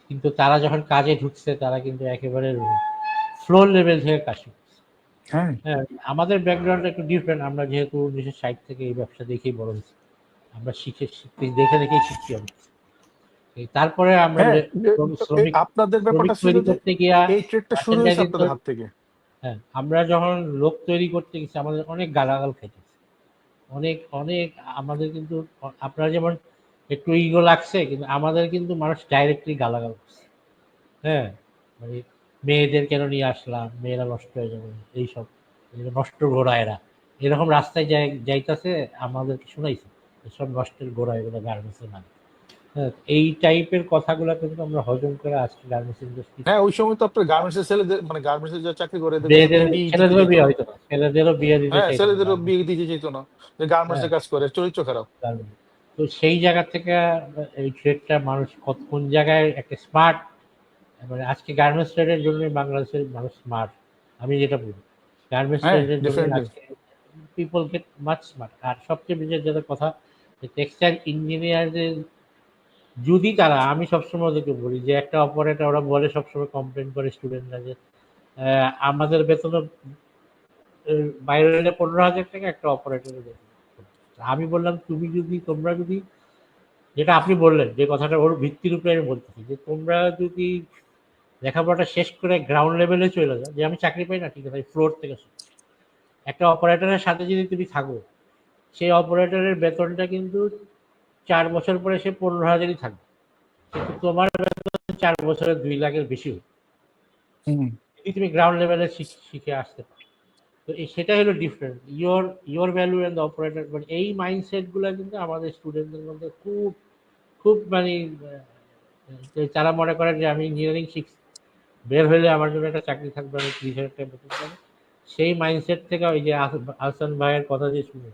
কিন্তু তারা যখন কাজে ঢুকছে তারা কিন্তু একেবারে ফ্লোর লেভেল থেকে কাজ করছে। হ্যাঁ হ্যাঁ, আমাদের ব্যাকগ্রাউন্ড একটু ডিফারেন্ট। আমরা যেহেতু 1960 থেকে এই ব্যবসা দেখেই বড় হয়েছি, আমরা দেখে দেখেই শিখছি অনেক। তারপরে আমরা হ্যাঁ, শ্রমিক আপনাদের ব্যাপারটা ছিল তৈরি যে করতে গিয়া এই ট্রেডটা শুরু হয়েছে আপনাদের হাত থেকে। হ্যাঁ, আমরা যখন লোক তৈরি করতে গেছি আমাদের অনেক গালাগাল খাইতেছে, অনেক অনেক। আমাদের কিন্তু আপনার যেমন একটু ইগো লাগছে, কিন্তু আমাদের কিন্তু মানুষ ডাইরেক্টলি গালাগাল করছে। হ্যাঁ, মানে মেয়েদের কেন নিয়ে আসলাম, মেয়েরা নষ্ট হয়ে যাবে, এইসব নষ্ট ঘোড়া এরা, এরকম রাস্তায় যাইতাছে আমাদেরকে শোনাইছে সব নষ্টের ঘোড়া, এগুলো গার্মেন্টসের নামে। হ্যাঁ, এই টাইপের কথাগুলো কিন্তু আমরা হজম করে আজকে গার্মেন্টস ইন্ডাস্ট্রি। হ্যাঁ, ওই সময় তো আপনার গার্মেন্টস এর ছেলেদের মানে গার্মেন্টস এর যারা চাকরি করে এদের কাছে মেয়েদের, বিয়ে দিতে ছেলেদেরও যেত বিয়ে না। হইতো না, ছেলেদেরও বিয়ে দিতে হ্যাঁ, চাইতো না ছেলেদেরও garments। বিয়ে দিতে যেত না, যে গার্মেন্টস হ্যাঁ, এর কাজ করে চরিত্র খারাপ। garments। তো সেই জায়গা থেকে এই ট্রেডটা মানুষ কোন জায়গায় একটা স্মার্ট, মানে আজকে গার্মেন্টস ট্রেডের জন্য বাংলাদেশের মানুষ স্মার্ট। আমি যেটা বলি, গার্মেন্টস হ্যাঁ ট্রেডের জন্য ডেফিনেটলি। আজকে পিপল গেট মাচ স্মার্ট। আর সবচেয়ে বেশি যেটা কথা, টেক্সটাইল ইঞ্জিনিয়ারদের যদি তারা, আমি সবসময় ওদেরকে বলি যে একটা অপারেটর, ওরা বলে সবসময় কমপ্লেন করে স্টুডেন্টরা যে আমাদের বেতন বাইরে হলে 15,000 টাকা, একটা অপারেটরের বেতন। আমি বললাম তোমরা যদি, যেটা আপনি বললেন যে কথাটা, ওর ভিত্তির উপরে আমি বলতেছি যে তোমরা যদি লেখাপড়াটা শেষ করে গ্রাউন্ড লেভেলে চলে যাও, যে আমি চাকরি পাই না ঠিক আছে, ফ্লোর থেকে একটা অপারেটরের সাথে যদি তুমি থাকো, সেই অপারেটরের বেতনটা কিন্তু 4 বছর পরে সে 15,000-ই থাকবে, কিন্তু তোমার বেতন 4 বছরে 2 লাখের বেশি হবে যদি তুমি গ্রাউন্ড লেভেলে শিখে আসতে পারো। তো সেটা হলো different, your value and the operator. মানে এই মাইন্ডসেটগুলো কিন্তু আমাদের স্টুডেন্টদের মধ্যে খুব খুব মানে তারা মনে করেন যে আমি ইঞ্জিনিয়ারিং শিখছি, বের হলে আমার জন্য একটা চাকরি থাকবে, আমি 30,000 টাকা বেতন পাবো। সেই মাইন্ডসেট থেকে ওই যে আহসান ভাইয়ের কথা যে শুনে,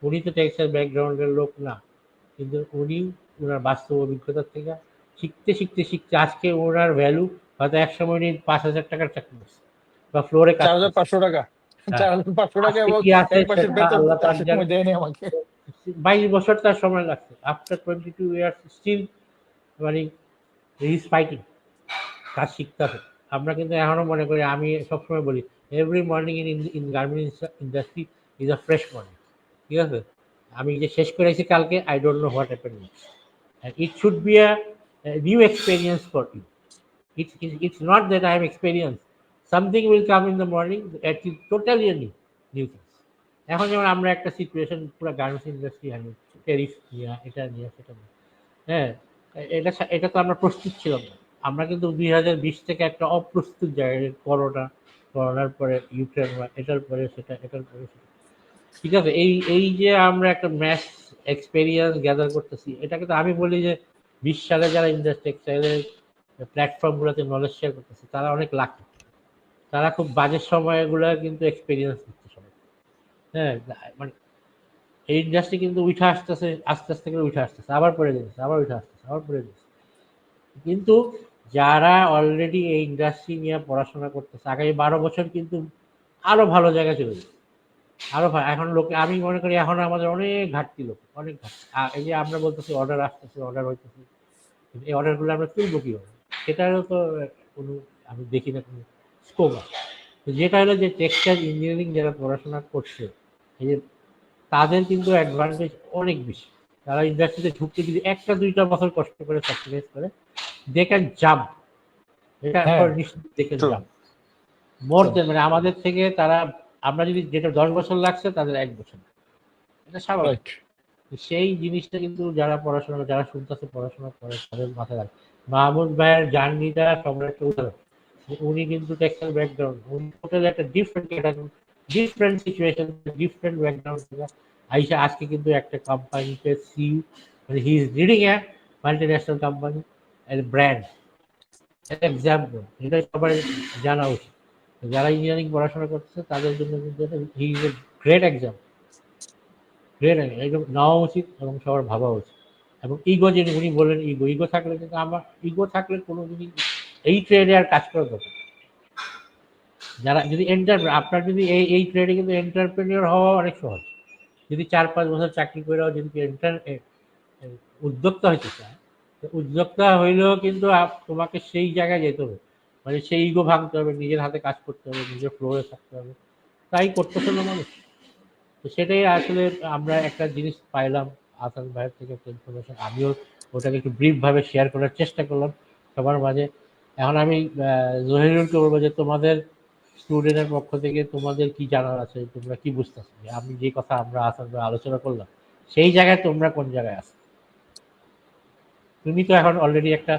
উনি তো টেক্সটাইল ব্যাকগ্রাউন্ডের লোক না, কিন্তু উনি ওনার বাস্তব অভিজ্ঞতার থেকে শিখতে শিখতে শিখতে আজকে ওনার ভ্যালু হয়তো এক সময় উনি 5,000 টাকার চাকরি করছে বা ফ্লোরে কাজ করছে। 4,500 টাকা। হ্যাঁ, 4,500 টাকা আজকে এবং কি আছে 1 মাসের সেটা বেতন আল্লাহ তাআলা চাষের জানেন। সময় দেয়নি আমাকে। 22 বছর তার সময় লাগছে। আফটার 22 ইয়ার্স স্টিল মানে হি ইজ ফাইটিং, কাজ শিখতেছে। আমরা কিন্তু এখনো মনে করি, আমি সবসময় বলি every morning in garments industry is a fresh morning. ঠিক আছে, আমি যে শেষ করেছি কালকে, I don't know what happened next, and it should be a new experience for you. It's not that I am experienced. Something will come in the morning that is totally a new things. এখন যেমন আমরা একটা situation পুরো garments industry, আমি tariff নিয়ে এটা নিয়ে সেটা নিয়ে, হ্যাঁ, এটা তো আমরা প্রস্তুত ছিলাম না। আমরা কিন্তু 2020 থেকে একটা অপ্রস্তুত জায়গায়, করোনার পরে ইউক্রেন, এটার পরে সেটা, এটার পরে সেটা। ঠিক আছে, এই যে আমরা একটা ম্যাস এক্সপেরিয়েন্স গ্যাদার করতেছি, এটা কিন্তু আমি বলি যে 20 সালে যারা ইন্ডাস্ট্রি টেক্সটাইলের প্ল্যাটফর্মগুলোতে নলেজ শেয়ার করতেছে তারা অনেক লাকি। তারা খুব বাজে সময়গুলো কিন্তু এক্সপেরিয়েন্স দিচ্ছে সবাই। হ্যাঁ, মানে এই ইন্ডাস্ট্রি কিন্তু উঠে আসতেছে, আস্তে আস্তে করে উঠে আসতেছে, আবার পড়ে যাচ্ছে, আবার উঠে আসতেছে, আবার পড়ে যাচ্ছে। কিন্তু যারা অলরেডি এই ইন্ডাস্ট্রি নিয়ে পড়াশোনা করতেছে, আগামী 12 বছর কিন্তু আরো ভালো জায়গায় চলে যাবে, আরো ভালো। এখন লোকে, আমি মনে করি এখন আমাদের অনেক ঘাটতি, লোক অনেক ঘাটতি। এই যে আমরা বলতেছি অর্ডার আসতেছে, অর্ডার হইতেছে, এই অর্ডারগুলো আমরা তুলবো কিভাবে, সেটারও তো কোনো, আমি দেখি না কোনো স্কোপ আছে। তো যেটা হলো যে টেক্সটাইল ইঞ্জিনিয়ারিং যারা পড়াশোনা করছে, এই যে তাদের কিন্তু অ্যাডভান্টেজ অনেক বেশি। তারা ইন্ডাস্ট্রিতে ঢুকতে যদি 1-2 বছর কষ্ট করে স্যাক্রিফাইস করে, দে ক্যান জাম্প, এটা হ্যাঁ, নিশ্চিত they can true, jump more true. Then, মানে আমাদের থেকে তারা, আমরা যদি যেটা 10 বছর লাগছে তাদের 1 বছর, এটা স্বাভাবিক। Right. সেই জিনিসটা কিন্তু যারা পড়াশোনা, যারা শুনতেছে পড়াশোনা করে, তাদের মাথায় রাখে। মাহমুদ ভাইয়ের জার্নিটা সবার একটা উদাহরণ। উনি কিন্তু টেক্সটাইল ব্যাকগ্রাউন্ড, উনি টোটালি একটা different category, different situation, different background থেকে আইসা আজকে কিন্তু একটা কোম্পানিতে সিইও, মানে he is leading a multinational company and brand, example. এটা সবার জানা উচিত। যারা ইঞ্জিনিয়ারিং পড়াশোনা করতেছে তাদের জন্য কিন্তু he is a great example, great. এইরকম নেওয়া উচিত এবং সবার ভাবা উচিত। এবং ইগো, যে উনি বললেন ইগো থাকলে কিন্তু, আমার ইগো থাকলে কোনো জিনিস এই ট্রেডে আর কাজ করার দরকার। যারা যদি আপনার যদি এই ট্রেডে কিন্তু এন্টারপ্রেনিয়র হওয়া অনেক সহজ। যদি 4-5 বছর চাকরি করেও যদি উদ্যোক্তা হইতে চায়, তো উদ্যোক্তা হইলেও কিন্তু তোমাকে সেই জায়গায় যেতে হবে, মানে সেই ইগো ভাঙতে হবে, নিজের হাতে কাজ করতে হবে, নিজের ফ্লোরে থাকতে হবে। তাই করতেছে না মানুষ। তো সেটাই আসলে আমরা একটা জিনিস পাইলাম আসান ভাইয়ের থেকে একটা ইনফরমেশন, আমিও ওটাকে একটু ব্রিফভাবে শেয়ার করার চেষ্টা করলাম সবার মাঝে। এখন আমি জহিরুলকে বলবো যে তোমাদের স্টুডেন্টের পক্ষ থেকে তোমাদের কি জানার আছে, তোমরা কি বুঝতেছো যে আমি যে কথা আমরা আসান ভাই আলোচনা করলাম, সেই জায়গায় তোমরা কোন জায়গায় আছো? তুমি তো এখন অলরেডি একটা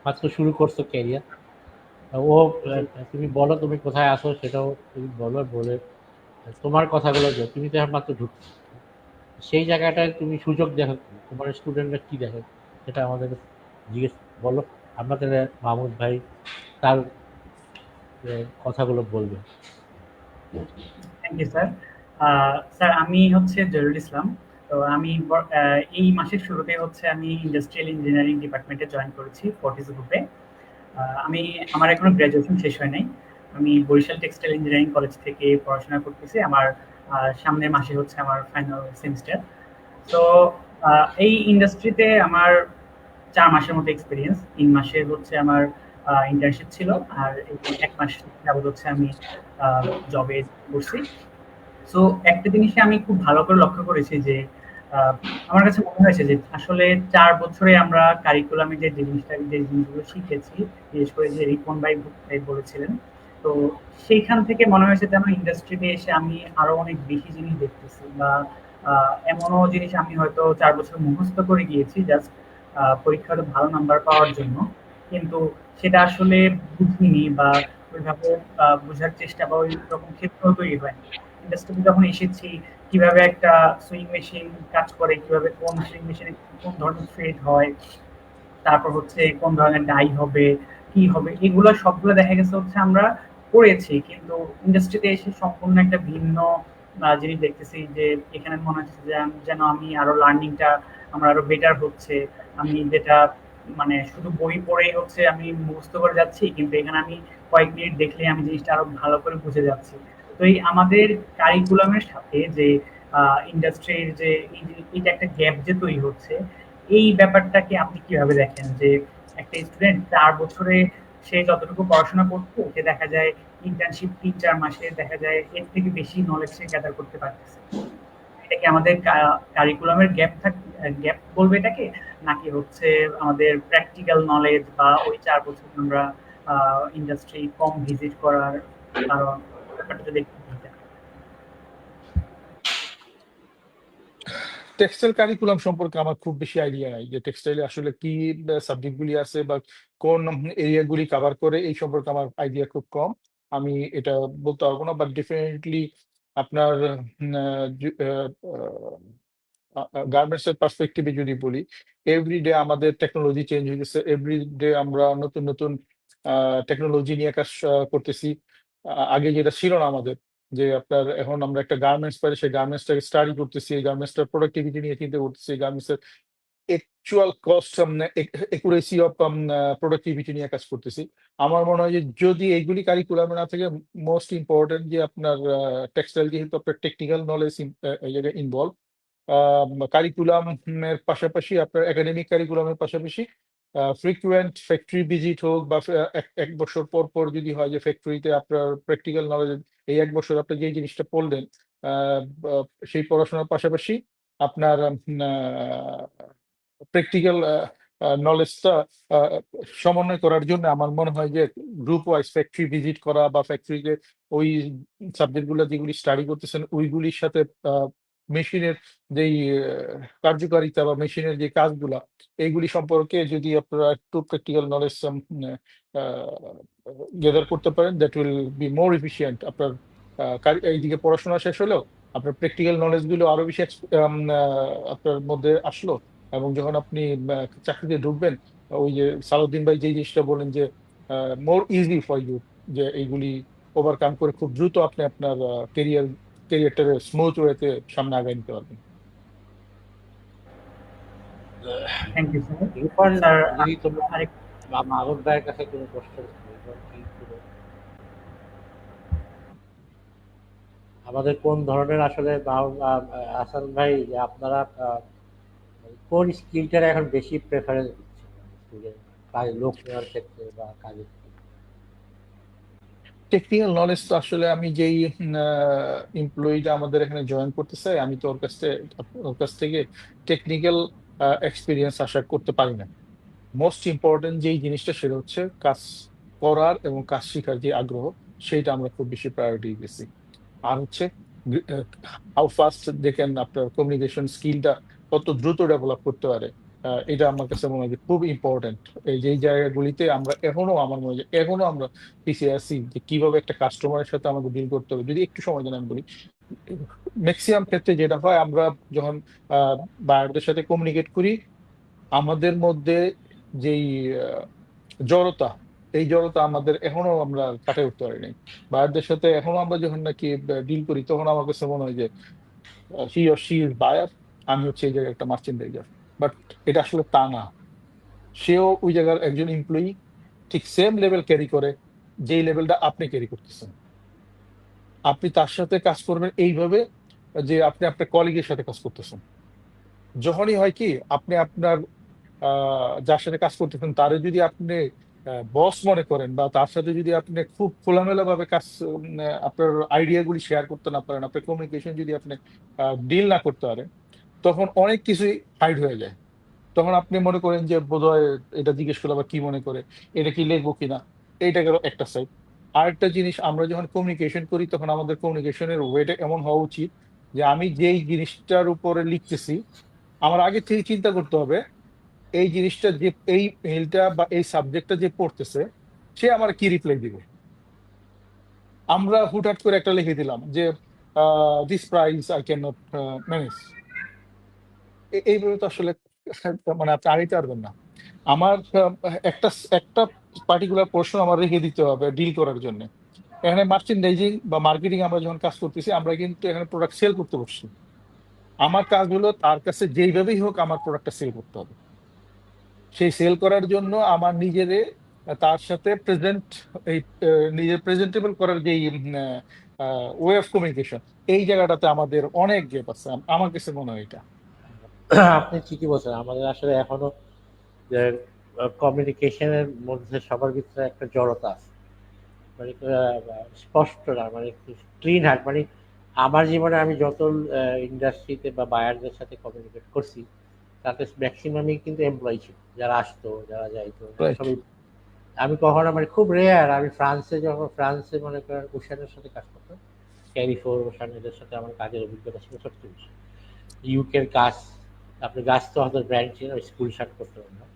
মাত্র শুরু করছো ক্যারিয়ার, ও তুমি বলো তুমি কোথায় আসো, সেটাও তুমি বলো, বলে তোমার কথাগুলো যে তুমি তো এখন মাত্র ঢুকছো, সেই জায়গাটায় তুমি সুযোগ দেখো, তোমার স্টুডেন্টরা কি দেখে সেটা আমাদের জিজ্ঞেস বলো। আমরা তাহলে মাহমুদ ভাই তার কথাগুলো বলবে। Thank you sir. স্যার, আমি হচ্ছে জহিরুল ইসলাম। তো আমি এই মাসের শুরুতে হচ্ছে আমি ইন্ডাস্ট্রিয়াল ইঞ্জিনিয়ারিং ডিপার্টমেন্টে জয়েন করেছি ফোর্টিস গ্রুপে। আমি, আমার এখনো গ্র্যাজুয়েশন শেষ হয় নাই। আমি বরিশাল টেক্সটাইল ইঞ্জিনিয়ারিং কলেজ থেকে পড়াশোনা করতেছি। আমার সামনের মাসে হচ্ছে আমার ফাইনাল সেমিস্টার। তো এই ইন্ডাস্ট্রিতে আমার 4 মাসের মতো এক্সপিরিয়েন্স। 3 মাসের হচ্ছে আমার ইন্টার্নশিপ ছিল, আর 1 মাস যাবত হচ্ছে আমি জবে করছি। সো একটা জিনিসে আমি খুব ভালো করে লক্ষ্য করেছি যে আমার কাছে মনে হয়েছে যে আসলে 4 বছরে আমরা কারিকুলামে যে জিনিসগুলো শিখেছি, বিশেষ করে যে রিপন ভাই বলেছিলেন, তো সেইখান থেকে মনে হয়েছে যে আমার ইন্ডাস্ট্রিতে এসে আমি আরো অনেক বেশি জিনিস দেখতেছি, বা এমনও জিনিস আমি হয়তো 4 বছর মুখস্থ করে গিয়েছি জাস্ট পরীক্ষাতে ভালো নাম্বার পাওয়ার জন্য, কিন্তু সেটা আসলে বুঝিনি বা ওইভাবে বোঝার চেষ্টা বা ওই রকম ক্ষেত্র তৈরি হয়নি। ইন্ডাস্ট্রিতে যখন এসেছি, কিভাবে একটা সুইং মেশিন কাজ করে, কিভাবে কোন সুইং মেশিনে কোন ধরনের থ্রেড হয়, তারপর হচ্ছে কোন ধরনের ডাই হবে, কি হবে, এগুলো সবগুলো দেখা গেছে হচ্ছে আমরা পড়েছি, কিন্তু ইন্ডাস্ট্রিতে এসে সম্পূর্ণ একটা ভিন্ন জিনিস দেখতেছি। যে এখানে মনে হচ্ছে যে যেন আমি আরো লার্নিংটা আমার আরো বেটার হচ্ছে। আমি যেটা মানে শুধু বই পড়েই হচ্ছে আমি মুখস্থ করে যাচ্ছি, কিন্তু এখানে আমি কয়েক মিনিট দেখলে আমি জিনিসটা আরো ভালো করে বুঝে যাচ্ছি। তো এই আমাদের কারিকুলামের সাথে যে ইন্ডাস্ট্রির যে এটা একটা গ্যাপ যে তৈরি হচ্ছে, এই ব্যাপারটাকে আপনি কিভাবে দেখেন যে একটা স্টুডেন্ট 4 বছরে সে যতটুকু পড়াশোনা করতো সে দেখা যায় ইন্টার্নশিপ 3-4 মাসে দেখা যায় এর থেকে বেশি নলেজ সে গ্যাদার করতে পারতেছে। এটা কি আমাদের কারিকুলামের গ্যাপ বলবে এটাকে, নাকি হচ্ছে আমাদের প্র্যাকটিক্যাল নলেজ বা ওই 4 বছর আমরা ইন্ডাস্ট্রি কম ভিজিট করার কারণ, ব্যাপারটা যদি একটু বলতেন। টেক্সটাইল কারিকুলাম সম্পর্কে আমার খুব বেশি আইডিয়া নাই যে টেক্সটাইলে আসলে কি সাবজেক্টগুলি আছে বা কোন এরিয়াগুলি কভার করে, এই সম্পর্কে আমার আইডিয়া খুব কম। আমি এটা বলতে পারবো না, বাট ডেফিনেটলি আপনার গার্মেন্টস এর পার্সপেক্টিভে যদি বলি, এভরিডে আমাদের টেকনোলজি চেঞ্জ হয়ে গেছে, এভরিডে আমরা নতুন নতুন টেকনোলজি নিয়ে কাজ করতেছি। আগে যেটা ছিল না আমাদের, যে আপনার এখন আমরা একটা গার্মেন্টস পাই, সেই গার্মেন্টসটাকে স্টাডি করতেছি, এই গার্মেন্টসটার প্রোডাক্টিভিটি নিয়ে চিন্তা করতেছি, গার্মেন্টসের actual cost accuracy of productivity নিয়ে কাজ করতেছি। আমার মনে হয় যে যদি এইগুলি কারিকুলামে না থেকে, মোস্ট ইম্পর্টেন্ট যে আপনার টেক্সটাইল, যেহেতু আপনার টেকনিক্যাল নলেজ এই জায়গায় ইনভলভ, কারিকুলামের পাশাপাশি আপনার একাডেমিক কারিকুলামের পাশাপাশি ফ্রিকুয়েন্ট ফ্যাক্টরি ভিজিট হোক বা এক বছর পর পর যদি হয় যে ফ্যাক্টরিতে আপনার প্র্যাকটিক্যাল নলেজ, এই 1 বছর আপনি যে জিনিসটা পড়লেন সেই পড়াশোনার পাশাপাশি আপনার প্র্যাকটিক্যাল নলেজটা সমন্বয় করার জন্য আমার মনে হয় যে গ্রুপ ওয়াইজ ফ্যাক্টরি ভিজিট করা বা ফ্যাক্টরিতে ওই সাবজেক্টগুলো যেগুলি স্টাডি করতেছেন ওইগুলির সাথে মেশিনের যেই কার্যকারিতা বা মেশিনের যে কাজগুলা, এইগুলি সম্পর্কে যদি আপনারা একটু প্র্যাকটিক্যাল নলেজ গেদার করতে পারেন, that will be more efficient. আপনার এইদিকে পড়াশোনা শেষ হলেও আপনার প্র্যাকটিক্যাল নলেজ গুলো আরো বেশি আপনার মধ্যে আসলো, এবং যখন আপনি চাকরিতে ঢুকবেন, ওই যে সালাউদ্দিন ভাই যে জিনিসটা বলেন যে মোর ইজি ফর ইউ, যে এইগুলি ওভারকাম করে খুব দ্রুত আপনি আপনার ক্যারিয়ারটাকে স্মুথ ওয়েতে সামনে আগায় নিতে পারবেন। Thank you sir. Ripon, sir যদি তোমার আরেক মাহমুদ ভাইয়ের কাছে কোনো প্রশ্ন আছে, রিপন কি পুরো আমাদের কোন ধরনের আসলে হাসান ভাই, যে আপনারা কোন স্কিলটারে এখন বেশি প্রেফারেন্স দিচ্ছেন স্টুডেন্ট কাজ লোক নেওয়ার ক্ষেত্রে বা কাজের ক্ষেত্রে? টেকনিক্যাল নলেজ তো আসলে আমি যেই এমপ্লয়িটা আমাদের এখানে জয়েন করতে চাই, আমি তো ওর কাছ থেকে টেকনিক্যাল এক্সপিরিয়েন্স আশা করতে পারি না। মোস্ট ইম্পর্টেন্ট যেই জিনিসটা সেটা হচ্ছে কাজ করার এবং কাজ শেখার যে আগ্রহ, সেইটা আমরা খুব বেশি প্রায়োরিটি দিচ্ছি। আর হচ্ছে হাউ ফাস্ট দেখেন আপনার কমিউনিকেশন স্কিলটা কত দ্রুত ডেভেলপ করতে পারে, এটা আমার কাছে মনে হয় যে খুব ইম্পর্টেন্ট। এই যে জায়গাগুলিতে আমরা আমার মনে হয় এখনো আমরা পিছিয়ে আছি, যে কিভাবে একটা কাস্টমারের সাথে আমাদের ডিল করতে হবে। যদি একটু সময় দেন আমি বলি, ম্যাক্সিমাম ক্ষেত্রে যেটা হয়, আমরা যখন বায়ারদের সাথে কমিউনিকেট করি, আমাদের মধ্যে যেই জড়তা, এই জড়তা আমাদের এখনো আমরা কাটিয়ে উঠতে পারি নাই। বায়ারদের সাথে এখনো আমরা যখন নাকি ডিল করি, তখন আমার কাছে মনে হয় যে he or she is buyer, আমি হচ্ছে এই জায়গায় একটা মার্চেন্ডাইজার। বাট এটা আসলে তা না। সেও ওই জায়গার একজন এমপ্লয়ি, ঠিক সেম লেভেল ক্যারি করে যেই লেভেলটা আপনি ক্যারি করতেছেন। আপনি তার সাথে কাজ করবেন এইভাবে যে আপনি আপনার কলিগের সাথে কাজ করতেছেন। যখনই হয় কি, আপনি আপনার যার সাথে কাজ করতেছেন তারে যদি আপনি বস মনে করেন, বা তার সাথে যদি আপনি খুব খোলামেলা ভাবে কাজ আপনার আইডিয়া গুলি শেয়ার করতে না পারেন, আপনার কমিউনিকেশন যদি আপনি ডিল না করতে পারেন, তখন অনেক কিছুই হাইড হয়ে যায়। তখন আপনি মনে করেন যে বোধহয় এটা জিজ্ঞেস করলে আবার কি মনে করে, এটা কি লিখবো কিনা। এইটা গেল একটা সাইড। আরেকটা জিনিস, আমরা যখন কমিউনিকেশন করি তখন আমাদের কমিউনিকেশনের ওয়েটা এমন হওয়া উচিত যে আমি যেই জিনিসটার উপরে লিখতেছি, আমার আগে থেকে চিন্তা করতে হবে এই জিনিসটা যে এই মেইলটা বা এই সাবজেক্টটা যে পড়তেছে সে আমার কি রিপ্লাই দিবে। আমরা হুটহাট করে একটা লিখে দিলাম যে this price I can not manage, এইভাবে তো আসলে মানে আপনি আগাইতে পারবেন না। আমার একটা একটা পার্টিকুলার পোর্শন আমার রেখে দিতে হবে ডিল করার জন্য। এখানে মার্চেন্ডাইজিং বা মার্কেটিং আমরা যখন কাজ করতেছি, আমরা কিন্তু এখানে প্রোডাক্ট সেল করতে বসছি। আমার কাজ হলো তার কাছে যেইভাবেই হোক আমার প্রোডাক্টটা সেল করতে হবে। সেই সেল করার জন্য আমার নিজেরে তার সাথে প্রেজেন্ট, এই নিজের প্রেজেন্টেবল করার যেই ওয়ে অফ কমিউনিকেশন, এই জায়গাটাতে আমাদের অনেক গ্যাপ আছে, আমার কাছে মনে হয় এটা। আপনি ঠিকই বলছেন, আমাদের আসলে এখনো যে কমিউনিকেশনের মধ্যে সবার ভিতরে একটা জড়তা আছে, মানে স্পষ্ট না, মানে ক্লিন হার্ট। মানে আমার জীবনে আমি যত ইন্ডাস্ট্রিতে বা বায়ারদের সাথে কমিউনিকেট করছি, তাতে ম্যাক্সিমামই কিন্তু এমপ্লয়ি ছিল, যারা আসতো যারা যাইতো রাইট। সবই। আমি কখনো, মানে খুব রেয়ার, আমি ফ্রান্সে মনে করেন ওশানের সাথে কাজ করতাম, ক্যারিফোর ওশান এদের সাথে আমার কাজের অভিজ্ঞতা ছিল সবচেয়ে বেশি। ইউকের কাজ, আপনি গাছ তো হয়তো ব্র্যান্ড ছিল, স্কুল শার্ট করতে পারলাম।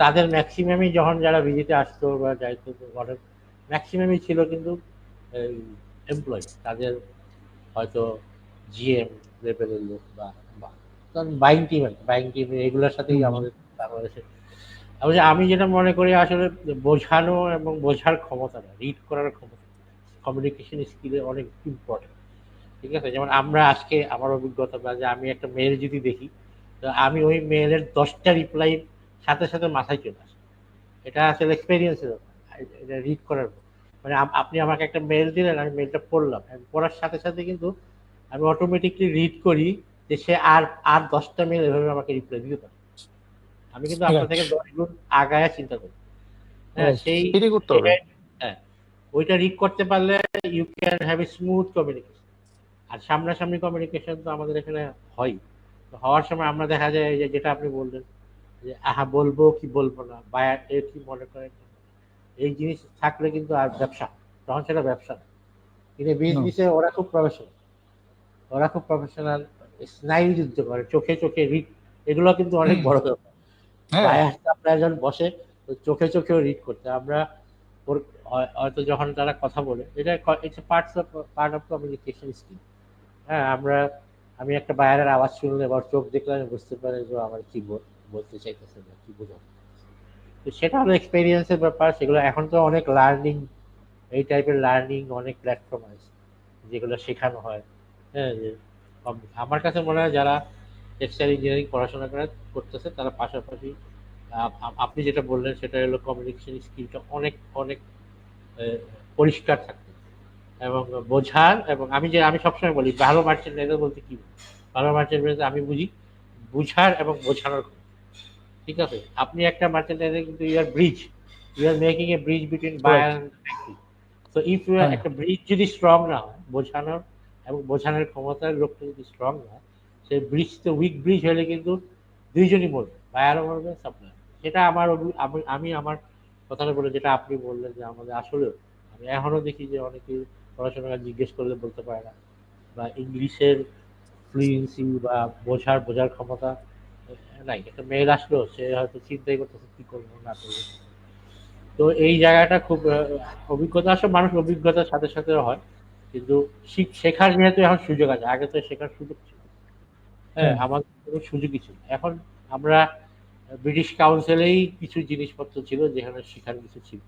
তাদের ম্যাক্সিমামই যখন যারা ভিজিটে আসতো বা যাইতো, ম্যাক্সিমামই ছিল কিন্তু এমপ্লয়ি, তাদের হয়তো জিএম লেভেলের লোক বা বাইং টিম এগুলোর সাথেই আমাদের বাংলাদেশে। আমি যেটা মনে করি আসলে বোঝানো এবং বোঝার ক্ষমতাটা, রিড করার ক্ষমতা, কমিউনিকেশন স্কিলে অনেক ইম্পর্টেন্ট। ঠিক আছে, যেমন আমরা আজকে আমার অভিজ্ঞতা বা যে আমি একটা মেল যদি দেখি, তো আমি ওই মেলের 10টা রিপ্লাই সাথে সাথে মাথায় চলে আসে। এটা আসলে এক্সপেরিয়েন্সের ব্যাপার, এটা রিড করার ব্যাপার। মানে আপনি আমাকে একটা মেল দিলেন, আমি মেলটা পড়লাম, পড়ার সাথে সাথে কিন্তু আমি অটোমেটিকলি রিড করি যে সে আর আর 10টা মেল এভাবে আমাকে রিপ্লাই দিতে পারে। আমি কিন্তু আপনার রাইট। থেকে 10 গুণ আগায় চিন্তা করি। হ্যাঁ, রাইট, সেই এটাই করতে হবে। হ্যাঁ, ওইটা রিড করতে পারলে you can have a smooth communication. আর সামনাসামনি কমিউনিকেশন তো আমাদের এখানে হয়। তো হওয়ার সময় আমরা দেখা যায় যে যেটা আপনি বললেন যে আহা বলবো কি বলবো না, বায়ার এর কি মনে করেন, এই জিনিস থাকলে কিন্তু আর ব্যবসা, তখন সেটা ব্যবসা না। কিন্তু বিজনেসে ওরা খুব প্রফেশনাল, স্নায়ু যুদ্ধ করে, চোখে চোখে রিড, এগুলো কিন্তু অনেক বড় ব্যাপার। হ্যাঁ। বায়ার আপনার যখন বসে, তো চোখে চোখেও রিড করতে আমরা ওর হয়তো যখন তারা কথা বলে, এটা it's part of communication skill. হ্যাঁ, আমি একটা বায়ারের আওয়াজ শুনলে বা চোখ দেখলে আমি বুঝতে পারি যে আমার কি বলতে চাইতেছে বা কি বোঝাতে। তো সেটা হলো এক্সপেরিয়েন্সের ব্যাপার, সেগুলো এখন তো অনেক লার্নিং, এই টাইপের লার্নিং অনেক প্ল্যাটফর্ম আছে যেগুলো শেখানো হয়। হ্যাঁ, আমার কাছে মনে হয় যারা টেক্সটাইল ইঞ্জিনিয়ারিং পড়াশোনা করতেছে তারা পাশাপাশি আপনি যেটা বললেন সেটা হলো কমিউনিকেশন স্কিলটা অনেক অনেক পরিষ্কার থাকবে এবং বোঝার। এবং আমি সবসময় বলি ভালো মার্চেন্ডাইজার বলতে কি, ভালো মার্চেন্ডাইজার আমি বুঝি বুঝার এবং বোঝানোর। ঠিক আছে, আপনি একটা মার্চেন্ডাইজার কিন্তু you are making a bridge between right. Buyer and factory. তো ইফ ইউ হ্যাঁ। একটা ব্রিজ যদি স্ট্রং না হয়, বোঝানোর এবং বোঝানোর ক্ষমতার লোকটা যদি স্ট্রং না হয়, সেই ব্রিজ তো উইক ব্রিজ হলে কিন্তু দুইজনই মরবে, বায়ারও মরবে, সাপ্লায়ার। সেটা আমি আমার কথাটা বলে যেটা আপনি বললেন যে আমাদের আসলেও আমি এখনো দেখি যে অনেকে পড়াশোনা জিজ্ঞেস করলে বলতে পারে না, বা ইংলিশের ফ্লুয়েন্সি বা বোঝার ক্ষমতা নাই। একটা মেয়ের আসলো, সে হয়তো চিন্তাই করতেছে কি করবো না করবো। তো এই জায়গাটা খুব অভিজ্ঞতা আসলে মানুষ অভিজ্ঞতার সাথে সাথে হয়, কিন্তু শেখার যেহেতু এখন সুযোগ আছে, আগে তো শেখার সুযোগ ছিল। হ্যাঁ, হ্যাঁ। আমাদের কোনো সুযোগই ছিল না। এখন আমরা ব্রিটিশ কাউন্সিলেই কিছু জিনিসপত্র ছিল যেখানে শেখার কিছু ছিল,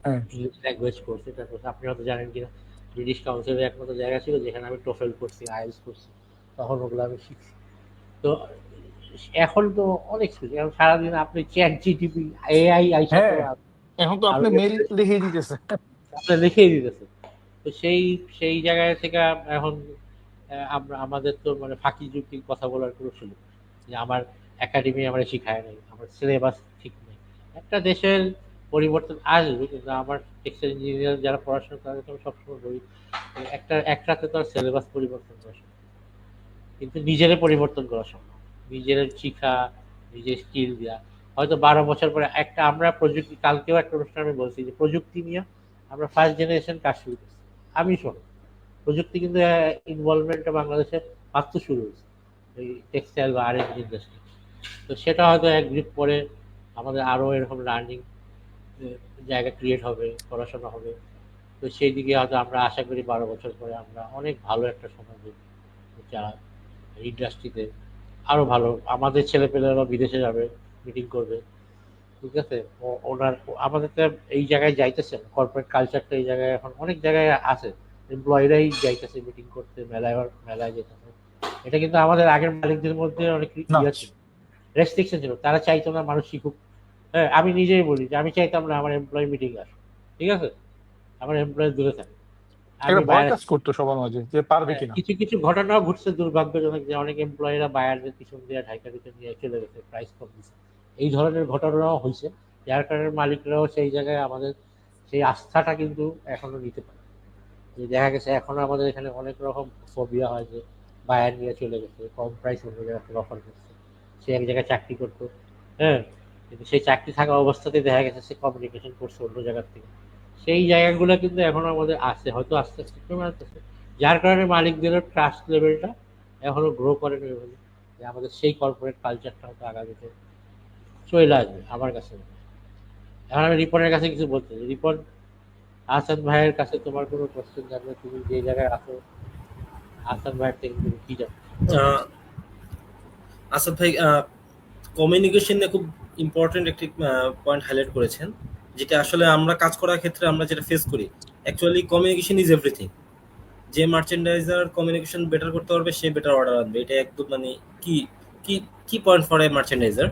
হ্যাঁ। English language course. এটা কোর্স আপনি হয়তো জানেন কিনা, ব্রিটিশ কাউন্সিলের একমাত্র জায়গা ছিল যেখানে আমি টোফেল করছি, আইএলটিএস করছি, তখন ওগুলো আমি শিখছি। তো এখন তো অনেক সুযোগ, এখন সারাদিন আপনি চ্যাট জিটিপি এআই আইসা তো হ্যাঁ, এখন তো আর আপনি মেল লিখে দিতেছে। আপনার লিখেই দিতেছে। তো সেই সেই জায়গায় থেকে এখন আমরা আমাদের তো মানে ফাঁকি যুক্তি কথা বলার কোনো সুযোগ নেই। যে আমার একাডেমি আমার শিখায় নাই, আমার সিলেবাস ঠিক নেই। একটা দেশের পরিবর্তন আসবে, কিন্তু আমার টেক্সটাইল ইঞ্জিনিয়ার যারা পড়াশোনা তাদেরকে আমি সবসময় বলি এক রাতে তো আর সিলেবাস পরিবর্তন করা সম্ভব না। কিন্তু নিজের পরিবর্তন করা সম্ভব, নিজের শিখা, নিজের স্কিল দেওয়া। হয়তো 12 বছর পরে আমরা প্রযুক্তি, কালকেও একটা অনুষ্ঠান আমি বলছি যে প্রযুক্তি নিয়ে আমরা ফার্স্ট জেনারেশন কাজ শুরু করছি। আমি শোনো, প্রযুক্তি কিন্তু ইনভলভমেন্টটা বাংলাদেশে মাত্র শুরু হয়েছে এই টেক্সটাইল বা আরএন্ড ইন্ডাস্ট্রি। তো সেটা হয়তো এক যুগ পরে আমাদের আরো এরকম লার্নিং জায়গা ক্রিয়েট হবে, পড়াশোনা হবে। তো সেই দিকে হয়তো আমরা আশা করি 12 বছর পরে আমরা অনেক ভালো একটা সময় দেখব, যারা ইন্ডাস্ট্রিতে আরো ভালো, আমাদের ছেলেপেলেরা বিদেশে যাবে, মিটিং করবে। ঠিক আছে, ওনার আমাদের তো এই জায়গায় যাইতেছে, কর্পোরেট কালচারটা এই জায়গায় এখন অনেক জায়গায় আছে, এমপ্লয়িরাই যাইতেছে মিটিং করতে, মেলায় যেতেছে। এটা কিন্তু আমাদের আগের মালিকদের মধ্যে অনেক না। ইয়ে ছিল, রেস্ট্রিকশন ছিল, তারা চাইতো না মানুষ শিখুক। হ্যাঁ, আমি নিজেই বলি যে আমি চাইতাম না আমার এমপ্লয়ি মিটিং আসুক। ঠিক আছে, আমার এমপ্লয়ি দূরে থাকে। আমি একটা ভয় বায়ার কাজ করতো সবার মাঝে যে পারবে কিনা। কিছু কিছু ঘটনাও ঘটছে দুর্ভাগ্যজনক, যে অনেক এমপ্লয়িরা বায়ারদের পিছন দিয়ে ঢাকা দিতে নিয়ে চলে গেছে, প্রাইস কম দিচ্ছে। এই ধরনের ঘটনাও হয়েছে, যার কারণে মালিকরাও সেই জায়গায় আমাদের সেই আস্থাটা কিন্তু এখনো নিতে পারে। যে দেখা গেছে এখনো আমাদের এখানে অনেক রকম ফোবিয়া হয় যে বায়ার নিয়ে চলে গেছে, কম প্রাইস অন্য জায়গা থেকে অফার করছে, সে এক জায়গায় চাকরি করতো, হ্যাঁ, কিন্তু সেই চাকরি থাকা অবস্থাতে দেখা গেছে সে কমিউনিকেশন করছে অন্য জায়গার থেকে। সেই জায়গাগুলো কিন্তু এখনো আমাদের আছে, হয়তো আস্তে আস্তে কমে আসতেছে, যার কারণে মালিকদেরও ট্রাস্ট লেভেলটা এখনো গ্রো করেনি ওইভাবে, যে আমাদের সেই কর্পোরেট কালচারটা হয়তো আগামীতে চলে আসবে আমার কাছে। এখন আমি রিপনের কাছে কিছু বলতে চাই। রিপন, আহসান ভাইয়ের কাছে তোমার কোনো কোশ্চেন জানবে, তুমি যে জায়গায় আছো আহসান ভাইয়ের থেকে তুমি কি জানো? আহ, আসাদ ভাই কমিউনিকেশন নিয়ে খুব ইম্পর্টেন্ট একটি পয়েন্ট হাইলাইট করেছেন, যেটা আসলে আমরা কাজ করার ক্ষেত্রে আমরা যেটা ফেস করি। Actually communication is everything. যে মার্চেন্ডাইজার কমিউনিকেশন বেটার করতে পারবে সে বেটার অর্ডার আনবে, এটা একদম মানে কি কি কি পয়েন্ট ফর এ মার্চেন্ডাইজার।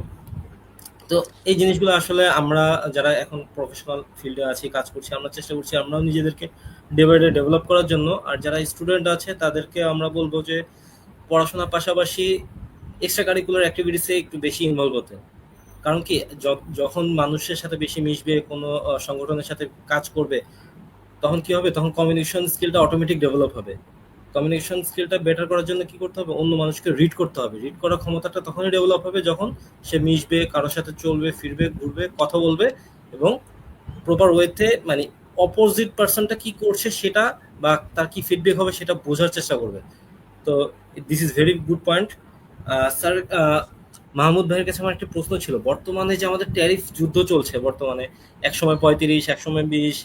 তো এই জিনিসগুলো আসলে আমরা যারা এখন প্রফেশনাল ফিল্ডে আছি, কাজ করছি, আমরা চেষ্টা করছি আমরাও নিজেদেরকে ডে বাই ডে ডেভেলপ করার জন্য। আর যারা স্টুডেন্ট আছে তাদেরকে আমরা বলবো যে পড়াশোনার পাশাপাশি এক্সট্রা কারিকুলার অ্যাক্টিভিটিসে একটু বেশি ইনভলভ হতে। কারণ কি, যখন মানুষের সাথে বেশি মিশবে, কোনো সংগঠনের সাথে কাজ করবে, তখন কি হবে, তখন কমিউনিকেশন স্কিলটা অটোমেটিক ডেভেলপ হবে। কমিউনিকেশন স্কিলটা বেটার করার জন্য কি করতে হবে, অন্য মানুষকে রিড করতে হবে। রিড করার ক্ষমতাটা তখনই ডেভেলপ হবে যখন সে মিশবে, কারোর সাথে চলবে, ফিরবে, ঘুরবে, কথা বলবে, এবং প্রপার ওয়েতে মানে অপোজিট পার্সনটা কি করছে সেটা বা তার কি ফিডব্যাক হবে সেটা বোঝার চেষ্টা করবে। তো this is very good point. Sir, Mahmud ভাইয়ের কাছে আমার একটা প্রশ্ন ছিল। বর্তমানে যে আমাদের ট্যারিফ যুদ্ধ চলছে, বর্তমানে একসময় 35, একসময় 20,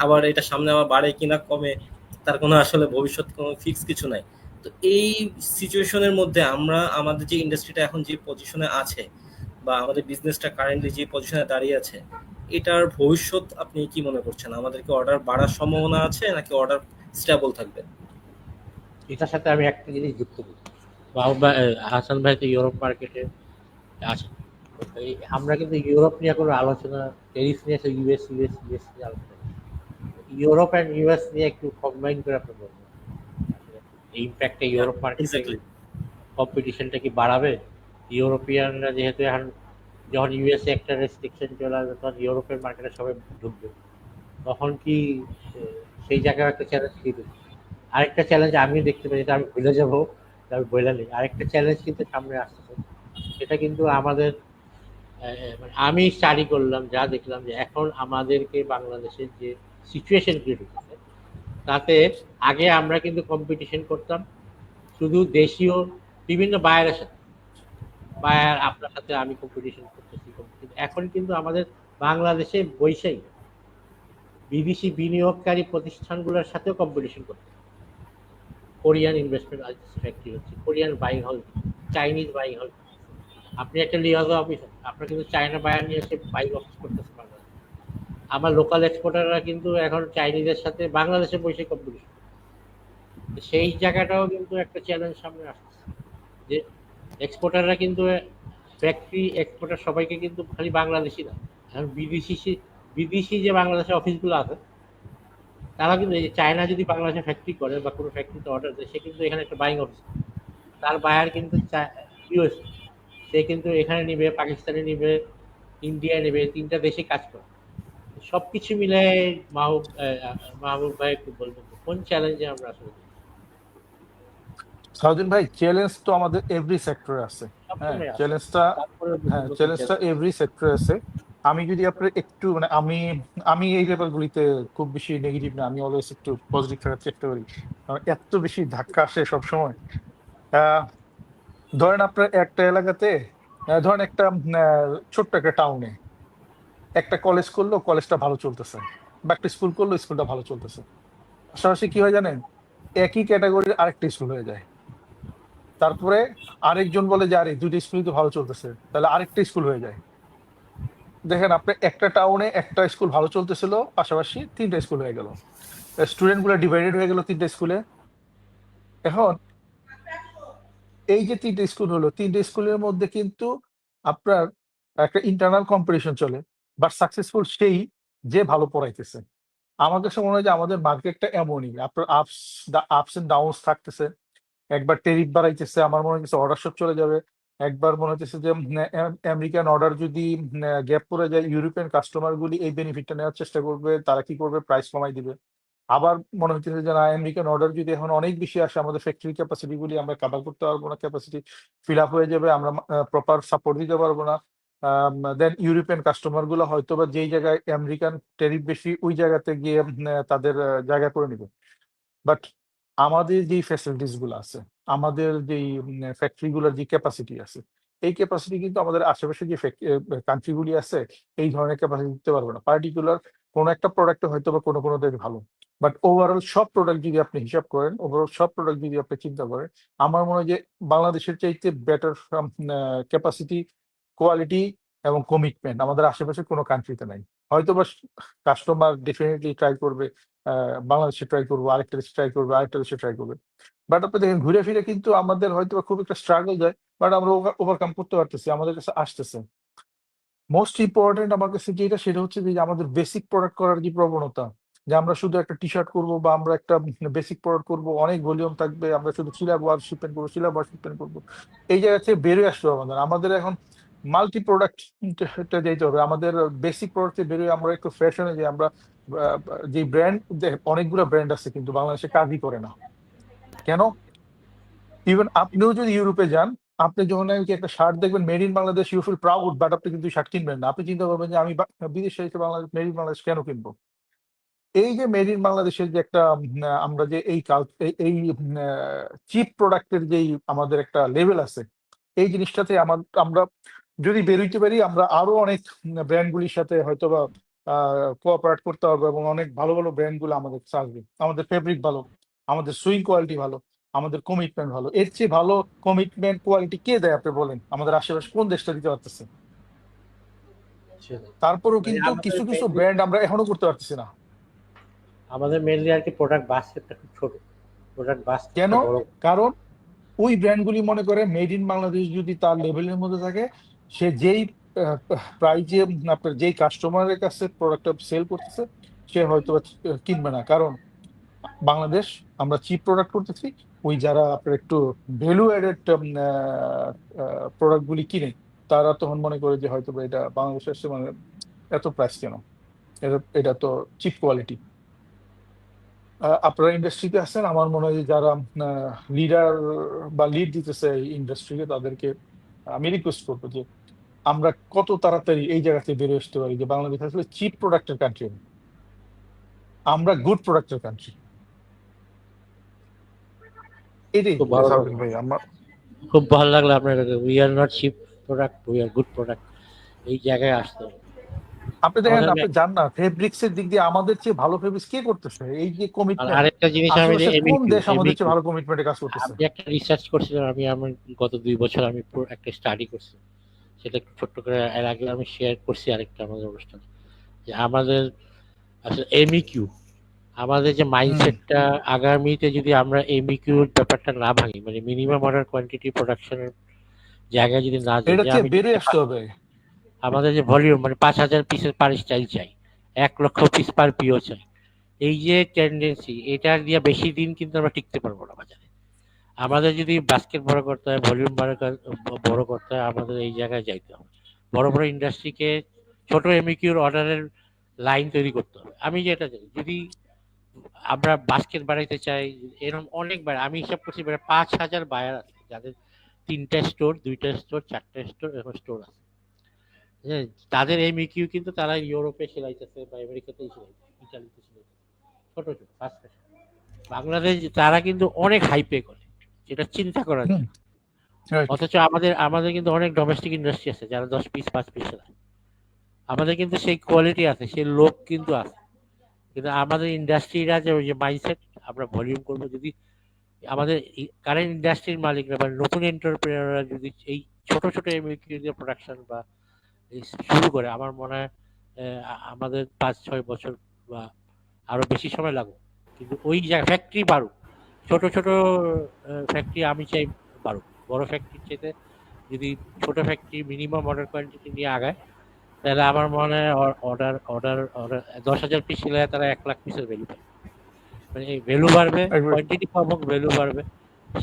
আবার এটা সামনে আবার বাড়ে কিনা কমে, তার কোনো আসলে ভবিষ্যৎ কোনো ফিক্স কিছু নাই। তো এই সিচুয়েশনের মধ্যে আমরা আমাদের যে ইন্ডাস্ট্রিটা এখন যে পজিশনে আছে, বা আমাদের বিজনেসটা কারেন্টলি যে পজিশনে দাঁড়িয়ে আছে, এটার ভবিষ্যৎ আপনি কি মনে করছেন? আমাদেরকে অর্ডার বাড়ার সম্ভাবনা আছে নাকি অর্ডার স্টেবল থাকবে? এটার সাথে আমি একটা জিনিস যুক্ত করি। হাসান ভাই তো ইউরোপ মার্কেটে আছে, আমরা কিন্তু ইউরোপ নিয়ে কোনো আলোচনা, টেরিফ নিয়ে ইউএস ইউএস ইউএস নিয়ে আলোচনা, ইউরোপ অ্যান্ড ইউএস নিয়ে একটু কম্বাইন করে আপনি বলবেন এই ইম্প্যাক্টে ইউরোপ মার্কেটে এক্স্যাক্টলি। কম্পিটিশনটা কি বাড়াবে? ইউরোপিয়ানরা যেহেতু এখন, যখন ইউএসএ একটা রেস্ট্রিকশন চলে আসবে তখন ইউরোপের মার্কেটে সবাই ঢুকবে, তখন কি সেই জায়গায় একটা চ্যালেঞ্জ কি দেবে? আরেকটা চ্যালেঞ্জ আমি দেখতে পাই, যেটা আমি ভুলে যাবো, আমি বলে নিই, আরেকটা চ্যালেঞ্জ কিন্তু সামনে আসছে। সেটা কিন্তু আমাদের মানে আমি স্টাডি করলাম, যা দেখলাম যে এখন আমাদেরকে বাংলাদেশের যে সিচুয়েশন ক্রিয়েট হচ্ছে, তাতে আগে আমরা কিন্তু কম্পিটিশন করতাম শুধু দেশীয় বিভিন্ন বায়ারের সাথে, বায়ার আপনার সাথে আমি কম্পিটিশন করতেছি, কিন্তু এখন কিন্তু আমাদের বাংলাদেশে বৈশাই বিদেশি বিনিয়োগকারী প্রতিষ্ঠানগুলোর সাথেও কম্পিটিশন করতে, কোরিয়ান ইনভেস্টমেন্ট ফ্যাক্টরি হচ্ছে, কোরিয়ান বাইং হল, চাইনিজ বাইং হল। আপনি একটা লিয়াজো অফিসার, আপনার কিন্তু চায়না বায়ার নিয়ে এসে বাইং অফিস করতেছে বাংলাদেশ। আমার লোকাল এক্সপোর্টাররা কিন্তু এখন চাইনিজের সাথে বাংলাদেশে বসে কম্পিটিশন, সেই জায়গাটাও কিন্তু একটা চ্যালেঞ্জ সামনে আসছে, যে এক্সপোর্টাররা কিন্তু ফ্যাক্টরি এক্সপোর্টার সবাইকে কিন্তু খালি বাংলাদেশি না, এখন বিদেশি যে বাংলাদেশের অফিসগুলো আছে, তারা কিন্তু এই চায়না যদি বাংলাদেশে ফ্যাক্টরি করে বা কোনো ফ্যাক্টরিতে অর্ডার দেয়, সে কিন্তু এখানে একটা বাইং অফিস, তার বায়ার কিন্তু ইউএস, সে কিন্তু এখানে নিবে, পাকিস্তানে নিবে, ইন্ডিয়ায় নেবে, তিনটা দেশে কাজ করে। সবকিছু মিলে মাহবুব ভাই একটু বলবেন কোন চ্যালেঞ্জে আমরা আসলে সাউদিন ভাই, চ্যালেঞ্জ তো আমাদের এভরি সেক্টরে আছে। হ্যাঁ, সবসময় আছে, চ্যালেঞ্জটা তারপরে চ্যালেঞ্জটা এভরি সেক্টরে আছে। আমি যদি আপনার একটু মানে আমি আমি এই লেভেলগুলিতে খুব বেশি নেগেটিভ না, আমি অলওয়েজ একটু পজিটিভ থাকার চেষ্টা করি, কারণ এত বেশি ধাক্কা আসে সবসময়। ধরেন আপনার একটা এলাকাতে, ধরেন একটা ছোট্ট একটা টাউনে একটা কলেজ করলো, কলেজটা ভালো চলতেছে, বা একটা স্কুল করলো, স্কুলটা ভালো চলতেছে। পাশাপাশি কি হয় জানেন, একই ক্যাটাগরির আরেকটা স্কুল হয়ে যায়। তারপরে আরেকজন বলে যে আরে দুটো স্কুলই তো ভালো চলতেছে, তাহলে আরেকটা স্কুল হয়ে যায়। দেখেন আপনি একটা টাউনে একটা স্কুল ভালো চলতেছিল, পাশাপাশি তিনটা স্কুল হয়ে গেল, স্টুডেন্ট গুলো ডিভাইডেড হয়ে গেল তিনটা স্কুলে। এখন এই যে তিনটা স্কুল হলো, তিনটা স্কুলের মধ্যে কিন্তু আপনার একটা ইন্টারনাল কম্পিটিশন চলে, বাট সাকসেসফুল সেই যে ভালো পড়াইতেছে। আমার কাছে মনে হয় যে আমাদের মার্কেটটা এমনই, আপনার আপস এন্ড ডাউনস থাকতেছে। একবার টেরিফ বাড়াইতেছে, আমার মনে হচ্ছে অর্ডার সব চলে যাবে। একবার মনে হচ্ছে যে আমেরিকান অর্ডার যদি গ্যাপ পড়ে যায়, ইউরোপিয়ান কাস্টমার গুলি এই বেনিফিটটা নেওয়ার চেষ্টা করবে, তারা কি করবে, প্রাইস কমাই দিবে। আবার মনে হচ্ছে যে না, আমেরিকান অর্ডার যদি এখন অনেক বেশি আসে, আমাদের ফ্যাক্টরি ক্যাপাসিটি গুলি আমরা কাভার করতে পারবো না, ক্যাপাসিটি ফিল আপ হয়ে যাবে, আমরা প্রপার সাপোর্ট দিতে পারবো না। দেন ইউরোপিয়ান কাস্টমার গুলো হয়তো বা যেই জায়গায় আমেরিকান টেরিফ বেশি ওই জায়গাতে গিয়ে তাদের জায়গা করে নিবে। বাট আমাদের যেই ফ্যাসিলিটিস গুলো আছে, আমাদের যেই ফ্যাক্টরি গুলোর যে ক্যাপাসিটি আছে, এই ক্যাপাসিটি কিন্তু আমাদের আশেপাশে যে কান্ট্রি গুলি আছে এই ধরনের ক্যাপাসিটি দিতে পারবে না। পার্টিকুলার কোনো একটা প্রোডাক্টে হয়তো বা কোনো দেশ ভালো, বাট ওভারঅল সব প্রোডাক্ট যদি আপনি হিসাব করেন, ওভারঅল সব প্রোডাক্ট যদি আপনি চিন্তা করেন, আমার মনে হয় যে বাংলাদেশের চাইতে বেটার ক্যাপাসিটি, কোয়ালিটি এবং কমিটমেন্ট আমাদের আশেপাশে কোনো কান্ট্রিতে নাই। হয়তো বা কাস্টমার ডেফিনেটলি ট্রাই করবে, বাংলাদেশে ট্রাই করবো, আরেকটা দেশে ট্রাই করবো, আরেকটা দেশে ট্রাই করবে। বাট আপনি দেখেন ঘুরে ফিরে কিন্তু আমাদের হয়তো বা খুব একটা স্ট্রাগল যায়, বাট আমরা ওভারকাম করতে পারতেছি, আমাদের কাছে আসতেছে। মোস্ট ইম্পর্টেন্ট আমার কাছে যেটা, সেটা হচ্ছে যে আমাদের বেসিক প্রোডাক্ট করার যে প্রবণতা, যে আমরা শুধু একটা টি শার্ট করবো বা আমরা একটা বেসিক প্রোডাক্ট করবো, অনেক ভলিউম থাকবে, আমরা শুধু সিলাবার শিপমেন্ট করবো, সিলাবার শিপমেন্ট করবো, এই জায়গা থেকে বেরিয়ে আসতে হবে আমাদের। আমাদের এখন মাল্টি প্রোডাক্ট যেতে হবে। আমাদের বেসিক প্রোডাক্টে বেরিয়ে আমরা একটু ফ্যাশনে যে আমরা যে ব্র্যান্ড, অনেকগুলো ব্র্যান্ড আছে কিন্তু বাংলাদেশে কাজই করে না কেন? ইভেন আপনিও যদি ইউরোপে যান, আপনি যখন নাকি একটা শার্ট দেখবেন made in Bangladesh, you feel proud, but আপনি কিন্তু শার্ট কিনবেন না। আপনি চিন্তা করবেন যে আমি বিদেশে এসে বাংলাদেশ, মেড ইন বাংলাদেশ কেন কিনবো? এই যে মেড ইন বাংলাদেশের যে একটা আমরা যে এই চিপ প্রোডাক্টের যেই আমাদের একটা লেভেল আছে, এই জিনিসটাতে আমরা যদি বেরোইতে পারি, আমরা আরো অনেক ব্র্যান্ডগুলির সাথে হয়তো বা কোঅপারেট করতে পারবো এবং অনেক ভালো ভালো ব্র্যান্ডগুলো আমাদের কাছে আসবে। আমাদের ফেব্রিক ভালো, আমাদের সুইং কোয়ালিটি ভালো, আমাদের কমিটমেন্ট ভালো। এর চেয়ে ভালো কমিটমেন্ট কোয়ালিটি কে দেয় আপনি বলেন? আমাদের আশেপাশে কোন দেশটা দিতে পারতেছে? তারপরেও মানে কিন্তু আমাদের কিছু কিছু ব্র্যান্ড আমরা এখনো করতে পারতেছি না। আমাদের মেনলি আর কি প্রোডাক্ট বাস্কেটটা খুব ছোট, প্রোডাক্ট কেন? বাস্কেটটা বড়। কারণ ওই ব্র্যান্ডগুলি মনে করে মেড ইন বাংলাদেশ যদি তার লেভেলের মধ্যে থাকে, সে যেই প্রাইজে আপনার যেই কাস্টমারের কাছে প্রোডাক্টটা সেল করতেছে, সে হয়তো কিনবে না। কারণ বাংলাদেশ আমরা চিপ প্রোডাক্ট করতেছি, ওই যারা আপনার একটু ভ্যালু অ্যাডেড প্রোডাক্ট গুলি কিনে, তারা তখন মনে করে যে হয়তো বা এটা বাংলাদেশের মানে এত প্রাইস কেন, এটা তো চিপ কোয়ালিটি। আপনারা ইন্ডাস্ট্রিতে আছেন, আমার মনে হয় যে যারা লিডার বা লিড দিতেছে এই ইন্ডাস্ট্রিকে, তাদেরকে আমি রিকোয়েস্ট করবো যে আমরা কত তাড়াতাড়ি এই জায়গা থেকে বেরিয়ে আসতে পারি যে বাংলাদেশ আসলে চিপ প্রোডাক্টের কান্ট্রি, আমরা গুড প্রোডাক্টের কান্ট্রি। এটাই খুব ভালো সাউদিন লাগলো, ভাই আমার। খুব ভালো লাগলো আপনার। We are not cheap product, we are good product, এই জায়গায় আসতে হবে। আপনি দেখেন, আমাদের আপনি জান না ফেব্রিক্স এর দিক দিয়ে আমাদের চেয়ে ভালো ফেব্রিক্স কে করতেছে? এই যে আর কমিটমেন্ট, আরেকটা জিনিস আমি আশেপাশে কোন এমইকিউ দেশ আমাদের এমইকিউ চেয়ে ভালো কমিটমেন্টে কাজ করতেছে? আমি একটা রিসার্চ করছিলাম, আমি গত 2 বছর আমি পুরো একটা স্টাডি করছি, সেটা একটু ছোট্ট করে এর আগে আমি শেয়ার করছি আরেকটা আমাদের অনুষ্ঠানে, যে আমাদের আসলে এমইকিউ, আমাদের যে মাইন্ডসেটটা, আগামীতে যদি আমরা এমইকিউর ব্যাপারটা না ভাঙি, মানে মিনিমাম অর্ডার কোয়ান্টিটি প্রোডাকশনের জায়গায় যদি না যাই, এটা যে থেকে আমি বেরিয়ে আসতে হবে। আমাদের যে ভলিউম মানে 5,000 পিসের পার স্টাইল চাই, 1 লক্ষ পিস পার পিও চাই, এই যে টেন্ডেন্সি, এটা দিয়ে বেশি দিন কিন্তু আমরা টিকতে পারবো না বাজারে। আমাদের যদি বাস্কেট বড় করতে হয়, ভলিউম বড় করতে হয়, আমাদের এই জায়গায় যাইতে হবে। বড় বড় ইন্ডাস্ট্রিকে ছোট এমইকিউর অর্ডারের লাইন তৈরি করতে হবে। আমি যেটা চাই, যদি আমরা বাস্কেট বাড়াইতে চাই, এরকম অনেক আমি হিসাব করছি 5,000 বায়ার আছে যাদের 3টা স্টোর, 2টা স্টোর, 4টা স্টোর, এরকম স্টোর আছে। হ্যাঁ, তাদের এমইকিউ কিন্তু তারা ইউরোপে সেলাইতেছে বা আমেরিকাতেই সেলাইতেছে, ইটালিতে সেলাইতেছে, ছোট ছোট ফাস্ট ফ্যাশন। বাংলাদেশ তারা কিন্তু অনেক হাই পে করে, যেটা চিন্তা করা যায়। অথচ আমাদের আমাদের কিন্তু অনেক ডোমেস্টিক ইন্ডাস্ট্রি আছে যারা 10 পিস 5 পিস সেলায়। আমাদের কিন্তু সেই কোয়ালিটি আছে, সেই লোক কিন্তু আছে, কিন্তু আমাদের ইন্ডাস্ট্রিরা যে ওই যে মাইন্ডসেট, আমরা ভলিউম করবো, যদি আমাদের কারেন্ট ইন্ডাস্ট্রির মালিকরা বা নতুন এন্টারপ্রেনাররা যদি এই ছোট ছোট এমইকিউ দিয়ে প্রোডাকশন বা শুরু করে, আমার মনে হয় আমাদের 5-6 বছর বা আরো বেশি সময় লাগুক, কিন্তু ওই ফ্যাক্টরি বাড়ুক। ছোট ছোট ফ্যাক্টরি আমি চাই বাড়ুক, বড় ফ্যাক্টরির চাইতে যদি ছোট ফ্যাক্টরি মিনিমাম অর্ডার কোয়ান্টিটি নিয়ে আগায়, তাহলে আমার মনে হয় অর্ডার অর্ডার অর্ডার 10,000 পিস নিলে তারা 1,00,000 পিসের ভ্যালু পায়। মানে ভ্যালু বাড়বে, Agree. কোয়ান্টিটি কম হোক, ভ্যালু বাড়বে,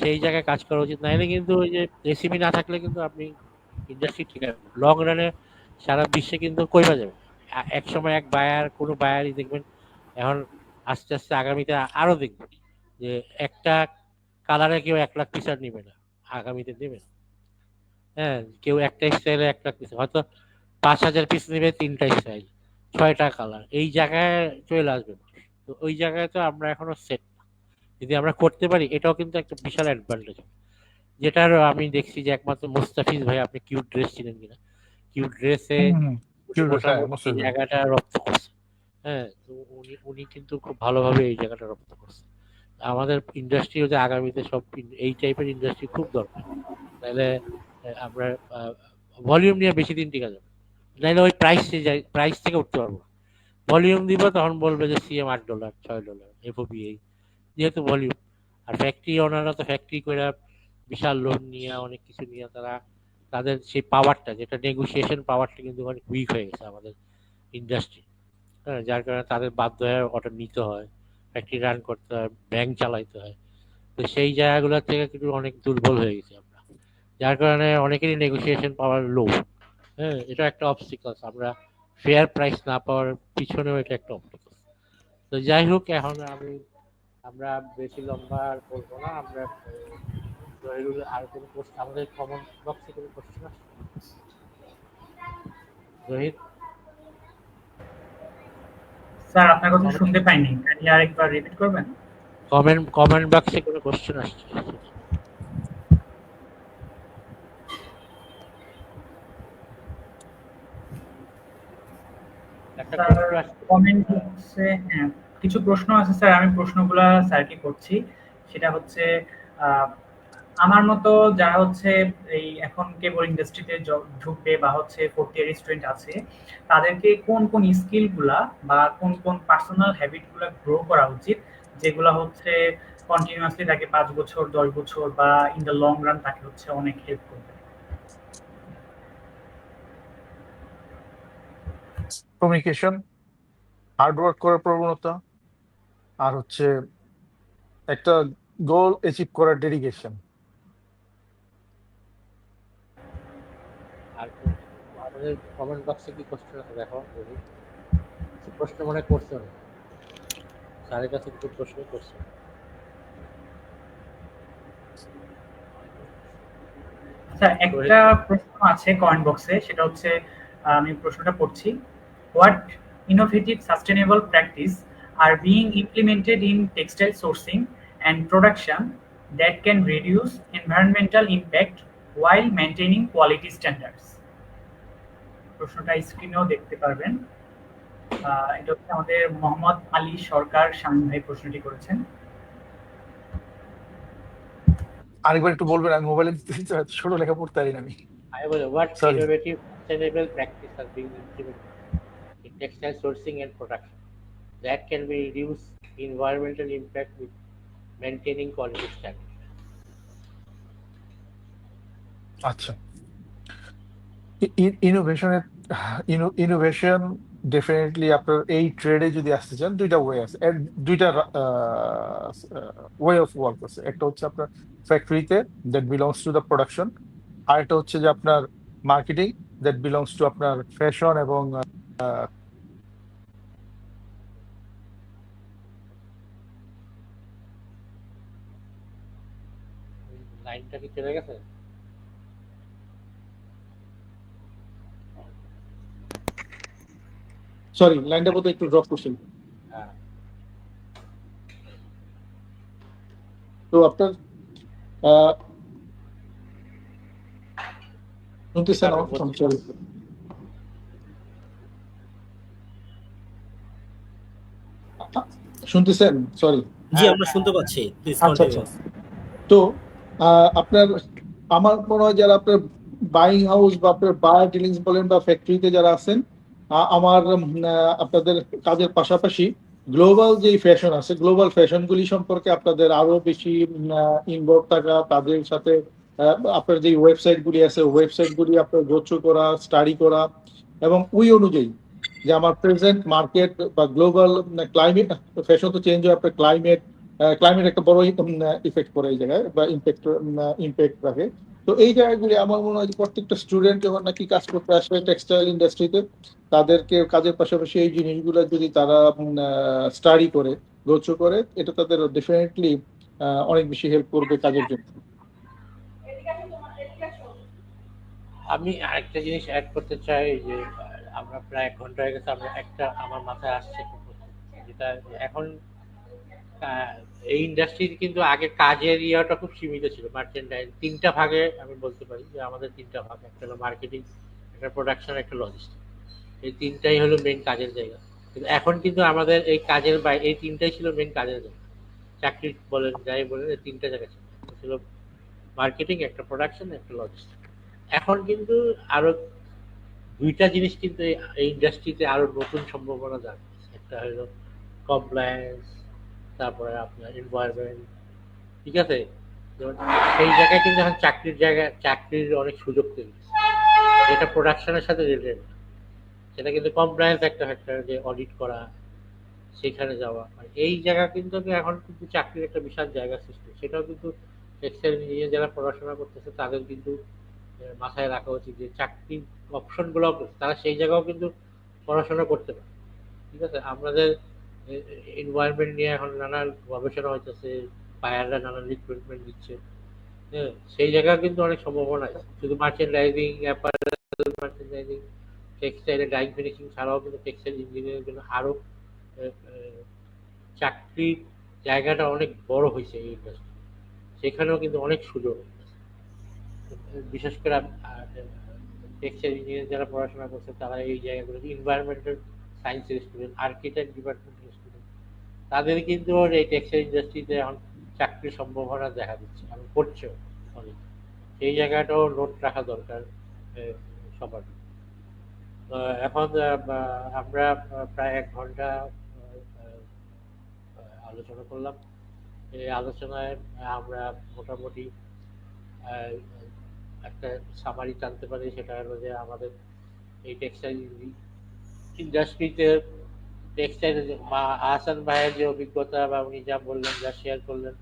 সেই জায়গায় কাজ করা উচিত। নাইলে কিন্তু ওই যে রেসিপি না থাকলে কিন্তু আপনি ইন্ডাস্ট্রি ঠিক আছে, লং রানে সারা বিশ্বে কিন্তু কইবা যাবে। এক সময় এক বায়ার, কোনো বায়ারই দেখবেন এখন আস্তে আস্তে আগামীতে আরো দেখবেন যে একটা কালারে কেউ 1,00,000 পিস আর নিবে না, আগামীতে নেবে না। হ্যাঁ, কেউ একটা স্টাইলে 1,00,000 পিস, হয়তো 5,000 পিস নেবে, 3টা স্টাইল, 6টা কালার, এই জায়গায় চলে আসবে মানুষ। তো ওই জায়গায় তো আমরা এখনো সেট। যদি আমরা করতে পারি, এটাও কিন্তু একটা বিশাল অ্যাডভান্টেজ। যেটার আমি দেখছি যে একমাত্র মুস্তাফিজ ভাই, আপনি কিউট ড্রেস চিনেন কিনা, কিউট ড্রেসে Curious, হ্যাঁ, মোটামুটি অবশ্যই এই জানি। জায়গাটা রপ্ত করছে। হ্যাঁ, তো উনি কিন্তু খুব ভালোভাবে এই জায়গাটা রপ্ত করছে। আমাদের ইন্ডাস্ট্রি হচ্ছে আগামীতে সব এই টাইপের ইন্ডাস্ট্রি খুব দরকার। তাহলে আমরা ভলিউম নিয়ে বেশি দিন টিকা যাবে, নাহলে ওই প্রাইস থেকে উঠতে পারবো। ভলিউম দিব, তখন বলবে যে সিএম $8, $6, এফওপি এই, যেহেতু ভলিউম। আর ফ্যাক্টরি ওনারা তো ফ্যাক্টরি করে বিশাল লোন নিয়ে, অনেক কিছু নিয়ে, তাদের সেই পাওয়ারটা, যেটা নেগোসিয়েশন পাওয়ারটা কিন্তু অনেক উইক হয়ে গেছে আমাদের ইন্ডাস্ট্রি। হ্যাঁ, যার কারণে তাদের বাধ্য হয়ে অর্ডার নিতে হয়, ফ্যাক্টরি রান করতে হয়, ব্যাংক চালাইতে হয়। তো সেই জায়গাগুলো থেকে কিন্তু অনেক দুর্বল হয়ে গেছি আমরা, যার কারণে অনেকেরই নেগোসিয়েশন পাওয়ার লো। হ্যাঁ, এটা একটা অবস্টিকলস, আমরা ফেয়ার প্রাইস না পাওয়ার পিছনেও এটা একটা অবস্টিকলস। তো যাই হোক, এখন আমরা বেশি লম্বা আর বলবো না। আমরা জহিরুল, আর কোনো কোশ্চেন আমাদের কমন বক্সে কোনো কোশ্চেন আছে? জহির, স্যার আপনার কথা শুনতে পাইনি, কাইন্ডলি আরেকবার রিপিট করবেন? কমেন্ট বক্সে কোনো কোশ্চেন আসছে? একটা স্যার প্রশ্ন আসছে। কমেন্ট বক্সে হ্যাঁ কিছু প্রশ্ন আছে স্যার, আমি প্রশ্নগুলো স্যারকে করছি। সেটা হচ্ছে আহ, আমার মতো যারা হচ্ছে এই এখন কেবল ইন্ডাস্ট্রিতে ঢুকবে বা হচ্ছে ফোর্থ ইয়ার স্টুডেন্ট আছে, তাদেরকে কোন কোন স্কিলগুলা বা কোন কোন পার্সোনাল হ্যাবিটগুলো গ্রো করা উচিত, যেগুলো হচ্ছে কন্টিনিউয়াসলি তাকে 5 বছর 10 বছর বা ইন দ্য লং রান তাকে হচ্ছে অনেক হেল্প করবে? কমিউনিকেশন, হার্ডওয়ার্ক করার প্রবণতা, আর হচ্ছে একটা গোল অ্যাচিভ করার ডেডিকেশন। আর আমাদের কমেন্ট বক্সে কি কোশ্চেন আছে দেখো, জহির। কিছু প্রশ্ন মনে করছো না, স্যারের কাছে কিছু প্রশ্ন করছো? স্যার একটা প্রশ্ন আছে কমেন্ট বক্সে, সেটা হচ্ছে আমি প্রশ্নটা পড়ছি। What innovative sustainable practice are being implemented in textile sourcing and production that can reduce environmental impact while maintaining quality standards? প্রশ্নটা স্ক্রিনেও দেখতে পারবেন। এটা হচ্ছে আমাদের মোহাম্মদ আলী সরকার শামীম ভাই প্রশ্নটি করেছেন। আরেকবার একটু বলবেন, আমি মোবাইলে ছোট লেখা পড়তে পারি না আমি। I will what Sorry. innovative sustainable practice are being implemented in textile sourcing and production that can be reduce environmental impact with maintaining quality standards? আচ্ছা, ইনোভেশনের ইনোভেশন ডেফিনেটলি আপনার এই ট্রেডে যদি আসতে চান, দুইটা ওয়ে আছে, দুইটা ওয়ে অফ ওয়ার্ক আছে। একটা হচ্ছে আপনার ফ্যাক্টরিতে, that belongs to the production, আর একটা হচ্ছে যে আপনার মার্কেটিং, দ্যাট বিলংস টু আপনার ফ্যাশন এবং লাইনটা কি চলে গেছে? সরি, লাইনটা বোধহয় একটু ড্রপ করছেন। হ্যাঁ, তো আপনার শুনতেছেন আমার কথা? Sorry. শুনতেছেন? সরি। জি, আমরা শুনতে পাচ্ছি, প্লিজ আচ্ছা কন্টিনিউ। আচ্ছা। তো আপনার, আমার মনে হয় যারা আপনার বাইং হাউস বা আপনার বায়ার ডিলিংস বলেন বা ফ্যাক্টরিতে যারা আছেন, আমার আপনাদের কাজের পাশাপাশি গ্লোবাল যে ফ্যাশন আছে, গ্লোবাল ফ্যাশনগুলি সম্পর্কে আপনাদের আরো বেশি ইনভলভ থাকা, তাদের সাথে আপনার যে ওয়েবসাইটগুলি আছে, ওয়েবসাইটগুলি আপনার গোথ্রু করা, স্টাডি করা, এবং ওই অনুযায়ী যে আমার প্রেজেন্ট মার্কেট বা গ্লোবাল ক্লাইমেট, ফ্যাশন তো চেঞ্জ হয়, আপনার ক্লাইমেট একটা বড় ইফেক্ট করে এই জায়গায় বা ইম্প্যাক্ট রাখে। তো এই জায়গাগুলি আমার মনে হয় যে প্রত্যেকটা স্টুডেন্ট যখন নাকি কাজ করতে আসবে টেক্সটাইল ইন্ডাস্ট্রিতে, তাদেরকে কাজের পাশাপাশি এই জিনিসগুলো যদি তারা স্টাডি করে, গোছু করে, এটা তাদের ডেফিনেটলি অনেক বেশি হেল্প করবে কাজের জন্য। আমি আরেকটা জিনিস অ্যাড করতে চাই যে আমরা প্রায় 1 ঘন্টা হয়ে গেছে, আমরা একটা আমার মাথায় আসছে একটা প্রশ্ন, যেটা এখন এই ইন্ডাস্ট্রির কিন্তু আগে কাজের ইয়েটা খুব সীমিত ছিল। মার্চেন্টাইল 3টা ভাগে আমি বলতে পারি যে আমাদের 3টা ভাগ, একটা হলো মার্কেটিং, একটা প্রোডাকশন, একটা লজিস্টিক। এই 3টাই হলো মেন কাজের জায়গা। কিন্তু এখন কিন্তু আমাদের এই কাজের বাইরে এই 3টাই ছিল মেন কাজের জায়গা। চাকরি বলেন যাই বলেন, এই 3টা জায়গা ছিল। একটা ছিল মার্কেটিং, একটা প্রোডাকশন, একটা লজিস্টিক। এখন কিন্তু আরো 2টা জিনিস কিন্তু এই ইন্ডাস্ট্রিতে আরো নতুন সম্ভাবনা জানছে। একটা হলো কমপ্লায়েন্স, তারপরে আপনার এনভায়রনমেন্ট, ঠিক আছে? যেমন সেই জায়গায় কিন্তু এখন চাকরির অনেক সুযোগ তৈরি হয়েছে, যেটা প্রোডাকশনের সাথে রিলেটেড। সেটা কিন্তু কমপ্লায়েন্স একটা ফ্যাক্টর, যে অডিট করা, সেখানে যাওয়া। এই জায়গা কিন্তু এখন কিন্তু চাকরির একটা বিশাল জায়গা সৃষ্টি। সেটাও কিন্তু টেক্সটাইল ইঞ্জিনিয়ার যারা পড়াশোনা করতেছে তাদের কিন্তু মাথায় রাখা উচিত যে চাকরির অপশনগুলো তারা সেই জায়গাও কিন্তু পড়াশোনা করতে পারে, ঠিক আছে? আমাদের এনভায়রনমেন্ট নিয়ে এখন নানা গবেষণা হইতেছে, বায়াররা নানা রিক্রুটমেন্ট দিচ্ছে। হ্যাঁ, সেই জায়গায় কিন্তু অনেক সম্ভাবনা আছে। শুধু মার্চেন্ডাইজিং, অ্যাপারেল মার্চেন্ডাইজিং, টেক্সটাইলে ডাইং ফিনিশিং ছাড়াও কিন্তু টেক্সটাইল ইঞ্জিনিয়ারিং জন্য আরো চাকরির জায়গাটা অনেক বড় হয়েছে এই ইন্ডাস্ট্রি। সেখানেও কিন্তু অনেক সুযোগ আছে। বিশেষ করে টেক্সটাইল ইঞ্জিনিয়ার যারা পড়াশোনা করছে তারা এই জায়গাগুলো, এনভায়রনমেন্টাল সায়েন্সের স্টুডেন্ট, আর্কিটেক্ট ডিপার্টমেন্টের স্টুডেন্ট, তাদের কিন্তু এই টেক্সটাইল ইন্ডাস্ট্রিতে এখন চাকরির সম্ভাবনা দেখা দিচ্ছে, আমি করছেও অনেক। সেই জায়গাটাও নোট রাখা দরকার সবার। এখন আমরা প্রায় 1 ঘন্টা আলোচনা করলাম। এই আলোচনায় আমরা মোটামুটি একটা সামারি জানতে পারি, সেটা হলো যে আমাদের এই টেক্সটাইল ইন্ডাস্ট্রিতে টেক্সটাইল আহসান ভাইয়ের যে অভিজ্ঞতা বা উনি যা বললেন, যা শেয়ার করলেন,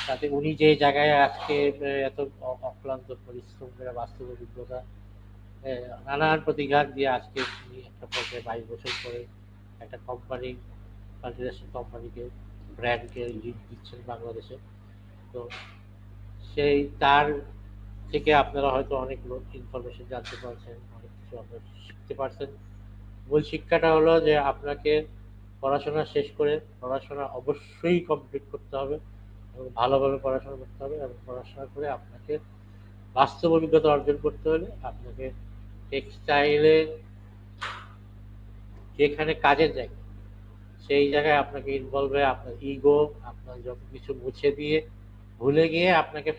তাতে উনি যে জায়গায় আজকে এত অক্লান্ত পরিশ্রম করে বাস্তব অভিজ্ঞতা, নানান প্রতিঘাত দিয়ে আজকে উনি একটা পর্যায়ে 22 বছর পরে একটা কোম্পানি, মাল্টিন্যাশনাল কোম্পানিকে, ব্র্যান্ডকে লিড দিচ্ছেন বাংলাদেশে। তো সেই তার থেকে আপনারা হয়তো অনেক ইনফরমেশন জানতে পারছেন, অনেক কিছু আপনারা শিখতে পারছেন। মূল শিক্ষাটা হলো যে আপনাকে পড়াশোনা শেষ করে পড়াশোনা অবশ্যই কমপ্লিট করতে হবে এবং ভালোভাবে পড়াশোনা করতে হবে, এবং পড়াশোনা করে আপনাকে বাস্তব অভিজ্ঞতা অর্জন করতে হলে আপনাকে টেক্সটাইলে যেখানে কাজের জায়গা, সেই জায়গায় আপনাকে ইনভলভ হয়ে আপনার ইগো, আপনার যত কিছু মুছে দিয়ে ভুলে গিয়ে আপনাকে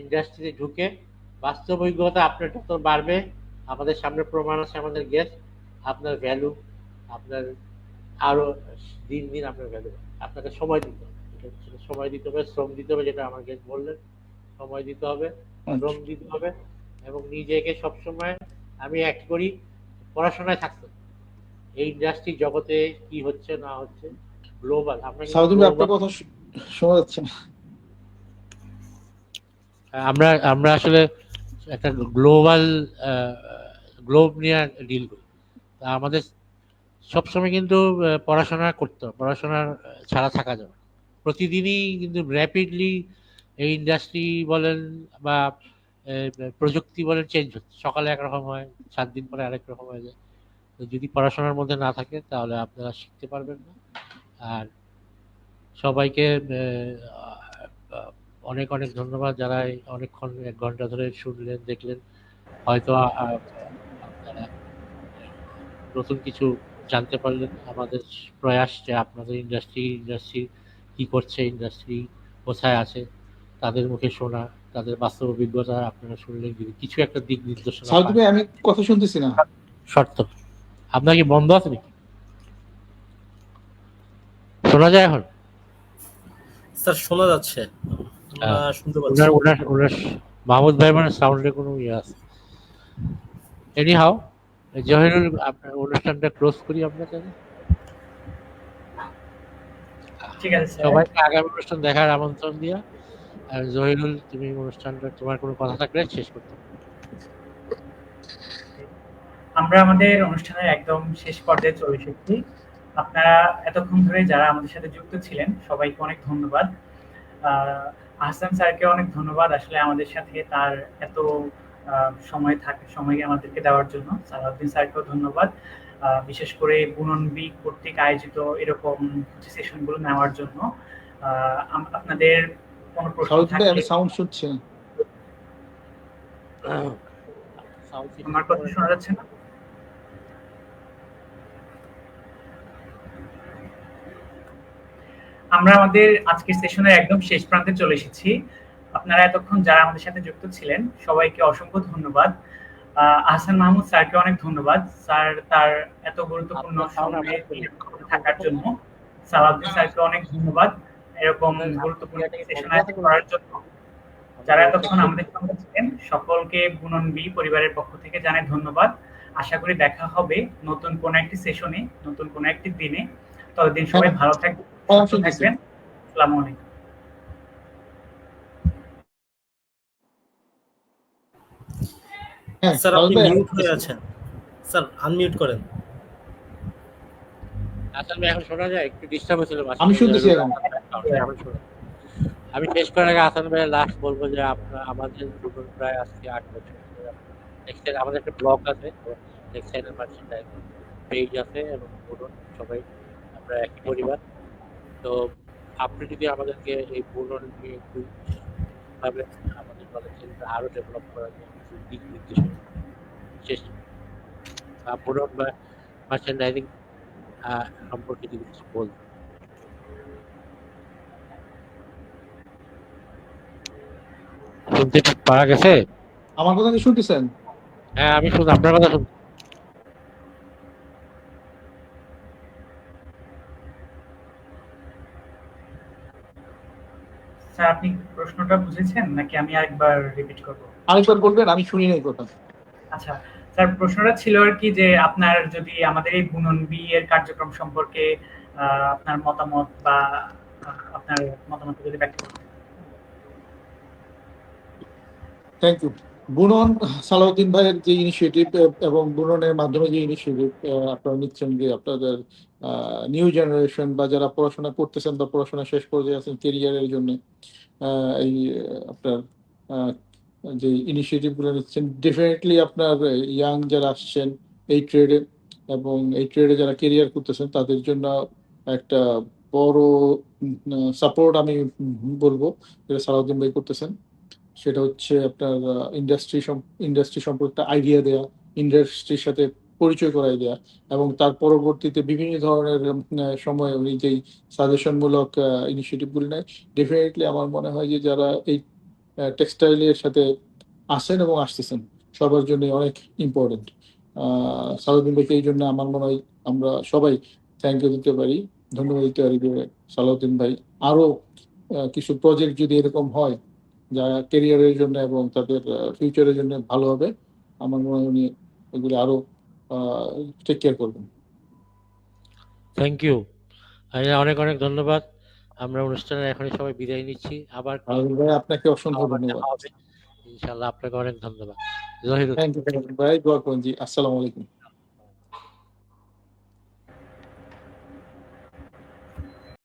ইন্ডাস্ট্রিতে ঢুকে বাস্তব অভিজ্ঞতা আপনার যত বাড়বে, আমাদের সামনে প্রমাণ আছে, আমাদের গেস্ট, আপনার ভ্যালু আপনার আরো দিন দিন আপনার ভ্যালু। আপনাকে সময় দিতে হবে, সময় দিতে হবে, শ্রম দিতে হবে, যেটা আমার গেস্ট বললেন, সময় দিতে হবে, শ্রম দিতে হবে, এবং নিজেকে সবসময় আমি অ্যাক্ট করি পড়াশোনায় থাকতে। এই ইন্ডাস্ট্রি জগতে কি হচ্ছে না হচ্ছে গ্লোবাল, আমরা আপনার কথা শোনা যাচ্ছে না। আমরা আসলে একটা গ্লোব নিয়ে ডিল করি। আমাদের সবসময় কিন্তু পড়াশোনা করতে হবে, পড়াশোনা ছাড়া থাকা যাবে। প্রতিদিনই কিন্তু র্যাপিডলি এই ইন্ডাস্ট্রি বলেন বা প্রযুক্তি বলেন চেঞ্জ হচ্ছে। সকালে একরকম হয়, 7 দিন পরে আরেক রকম হয়ে যায়। তো যদি পড়াশোনার মধ্যে না থাকে তাহলে আপনারা শিখতে পারবেন না। আর সবাইকে অনেক অনেক ধন্যবাদ, যারা অনেকক্ষণ 1 ঘন্টা ধরে শুনলেন, দেখলেন। হয়তো আপনারা নতুন কিছু জানতে পারলেন। আমাদের প্রয়াস যে আপনাদের ইন্ডাস্ট্রি কি করছে, ইন্ডাস্ট্রি কোথায় আছে, তাদের মুখে শোনা, তাদের বাস্তব অভিজ্ঞতা আপনারা শুনলেন, যদি কিছু একটা দিক নির্দেশনা পান। আমি কথা শুনতেছি না। শর্ত আপনার কি বন্ধ আছে নাকি? শোনা যায় এখন? স্যার শোনা যাচ্ছে, শুনতে পাচ্ছি। ওনার মাহমুদ ভাই মানে সাউন্ডে কোনো ইয়ে আছে। এনি হাউ, জহিরুল, আপনার অনুষ্ঠানটা ক্লোজ করি আমরা তাহলে। ঠিক আছে স্যার। সবাইকে আগামী অনুষ্ঠান দেখার আমন্ত্রণ দিয়া। আর জহিরুল, তুমি অনুষ্ঠানটা, তোমার কোনো কথা থাকলে শেষ করতে পারো। আমরা আমাদের অনুষ্ঠানের একদম শেষ পর্যায়ে চলে এসেছি। আপনারা এতক্ষণ ধরে যারা আমাদের সাথে যুক্ত ছিলেন সবাইকে অনেক ধন্যবাদ। আহসান স্যারকে অনেক ধন্যবাদ আসলে আমাদের সাথে তার এত সময় আমাদেরকে দেওয়ার জন্য। সালাউদ্দিন স্যারকেও ধন্যবাদ বিশেষ করে বুনন বি কর্তৃক আয়োজিত এরকম সেশনগুলো নেওয়ার জন্য। আপনাদের কোনো প্রশ্ন থাকলে আমি সাউন্ড শুনছি। আমার কথা শোনা যাচ্ছে না? আমরা আমাদের আজকের সেশনের একদম শেষ প্রান্তে চলে এসেছি। আপনারা এতক্ষণ যারা আমাদের সাথে যুক্ত ছিলেন সবাইকে অসংখ্য ধন্যবাদ। আহসান মাহমুদ স্যারকে অনেক ধন্যবাদ, স্যার তার এত গুরুত্বপূর্ণ সময়ে থাকার জন্য। সালাউদ্দিন স্যারকে অনেক ধন্যবাদ এরকম গুরুত্বপূর্ণ সেশন আয়োজন করার জন্য। যারা এতক্ষণ আমাদের সঙ্গে ছিলেন সকলকে বুনন বি পরিবারের পক্ষ থেকে জানাই ধন্যবাদ। আশা করি দেখা হবে নতুন কোনো একটি সেশনে, নতুন কোনো একটি দিনে। ততদিন সবাই ভালো থাকবেন, সুস্থ থাকবেন। আসসালামু আলাইকুম। স্যার আপনি মিউট হয়ে আছেন, স্যার আনমিউট করেন। আসলে এখন শোনা যায়, একটু ডিস্টার্ব হয়েছিল। আমি শুনতেছি। আমি শেষ করার আগে হাসান ভাই লাস্ট বলবো যে আপনার আমাদের প্রায় আজকে 8 বছর আমাদের একটা ব্লগ আছে, টেক্সটাইল মার্চেন্ডাইজ পেজ আছে, এবং সবাই আমরা একই পরিবার। তো আপনি যদি আমাদেরকে এই বুনন নিয়ে একটু ভাবে আমাদের কলেজে আরো ডেভেলপ করার জন্য দিক নির্দেশনা শেষ বুনন বা মার্চেন্ডাইজিং সম্পর্কে যদি কিছু বলবেন। শুনতে পারা গেছে? আমার কথা কি শুনতেছেন? হ্যাঁ, আমি শুনছি, আপনার কথা শুনছি। স্যার আপনি প্রশ্নটা বুঝেছেন নাকি আমি আরেকবার রিপিট করব? আরেকবার বলবেন, আমি শুনি নাই কথা। আচ্ছা স্যার, প্রশ্নটা ছিল আর কি যে আপনার যদি আমাদের এই বুনন বি এর কার্যক্রম সম্পর্কে আপনার মতামত বা আপনার মতামত যদি ব্যক্ত করতেন। Thank you. বুনন, সালাউদ্দিন ভাইয়ের যে ইনিশিয়েটিভ এবং বুননের মাধ্যমে যে ইনিশিয়েটিভ আপনারা নিচ্ছেন, যে আপনাদের নিউ জেনারেশন বা যারা পড়াশোনা করতেছেন বা পড়াশোনা শেষ পর্যায়ে আছেন কেরিয়ারের জন্য, এই আপনার যে ইনিশিয়েটিভগুলো নিচ্ছেন, ডেফিনেটলি আপনার ইয়াং যারা আসছেন এই ট্রেডে এবং এই ট্রেডে যারা কেরিয়ার করতেছেন তাদের জন্য একটা বড় সাপোর্ট আমি বলবো যেটা সালাউদ্দিন ভাই করতেছেন। সেটা হচ্ছে আপনার ইন্ডাস্ট্রি সম্পর্কে আইডিয়া দেয়া, ইন্ডাস্ট্রির সাথে পরিচয় করাই দেয়া, এবং তার পরবর্তীতে বিভিন্ন ধরনের সময় উনি যেই সাজেশনমূলক ইনিশিয়েটিভগুলি নেয়, ডেফিনেটলি আমার মনে হয় যে যারা এই টেক্সটাইলের সাথে আসেন এবং আসতেছেন সবার জন্য অনেক ইম্পর্টেন্ট। সালাউদ্দিন ভাইকে এই জন্য আমার মনে হয় আমরা সবাই থ্যাংক ইউ দিতে পারি, ধন্যবাদ দিতে পারি যে সালাউদ্দিন ভাই আরো কিছু প্রজেক্ট যদি এরকম হয় যা কেরিয়ারের জন্য এবং তাদের ফিউচারের জন্য ভালো হবে, আমার মনে হয় উনি এগুলো আরো টেক কেয়ার করবেন। থ্যাংক ইউ, অনেক অনেক ধন্যবাদ। আমরা অনুষ্ঠানের এখনই সবাই বিদায় নিচ্ছি। আবার ভাই আপনাকে অসংখ্য ধন্যবাদ। ইনশাআল্লাহ আপনাকে অনেক ধন্যবাদ। জহিরুল, থ্যাংক ইউ ভাই, দোয়া করুন জি। আসসালামু আলাইকুম।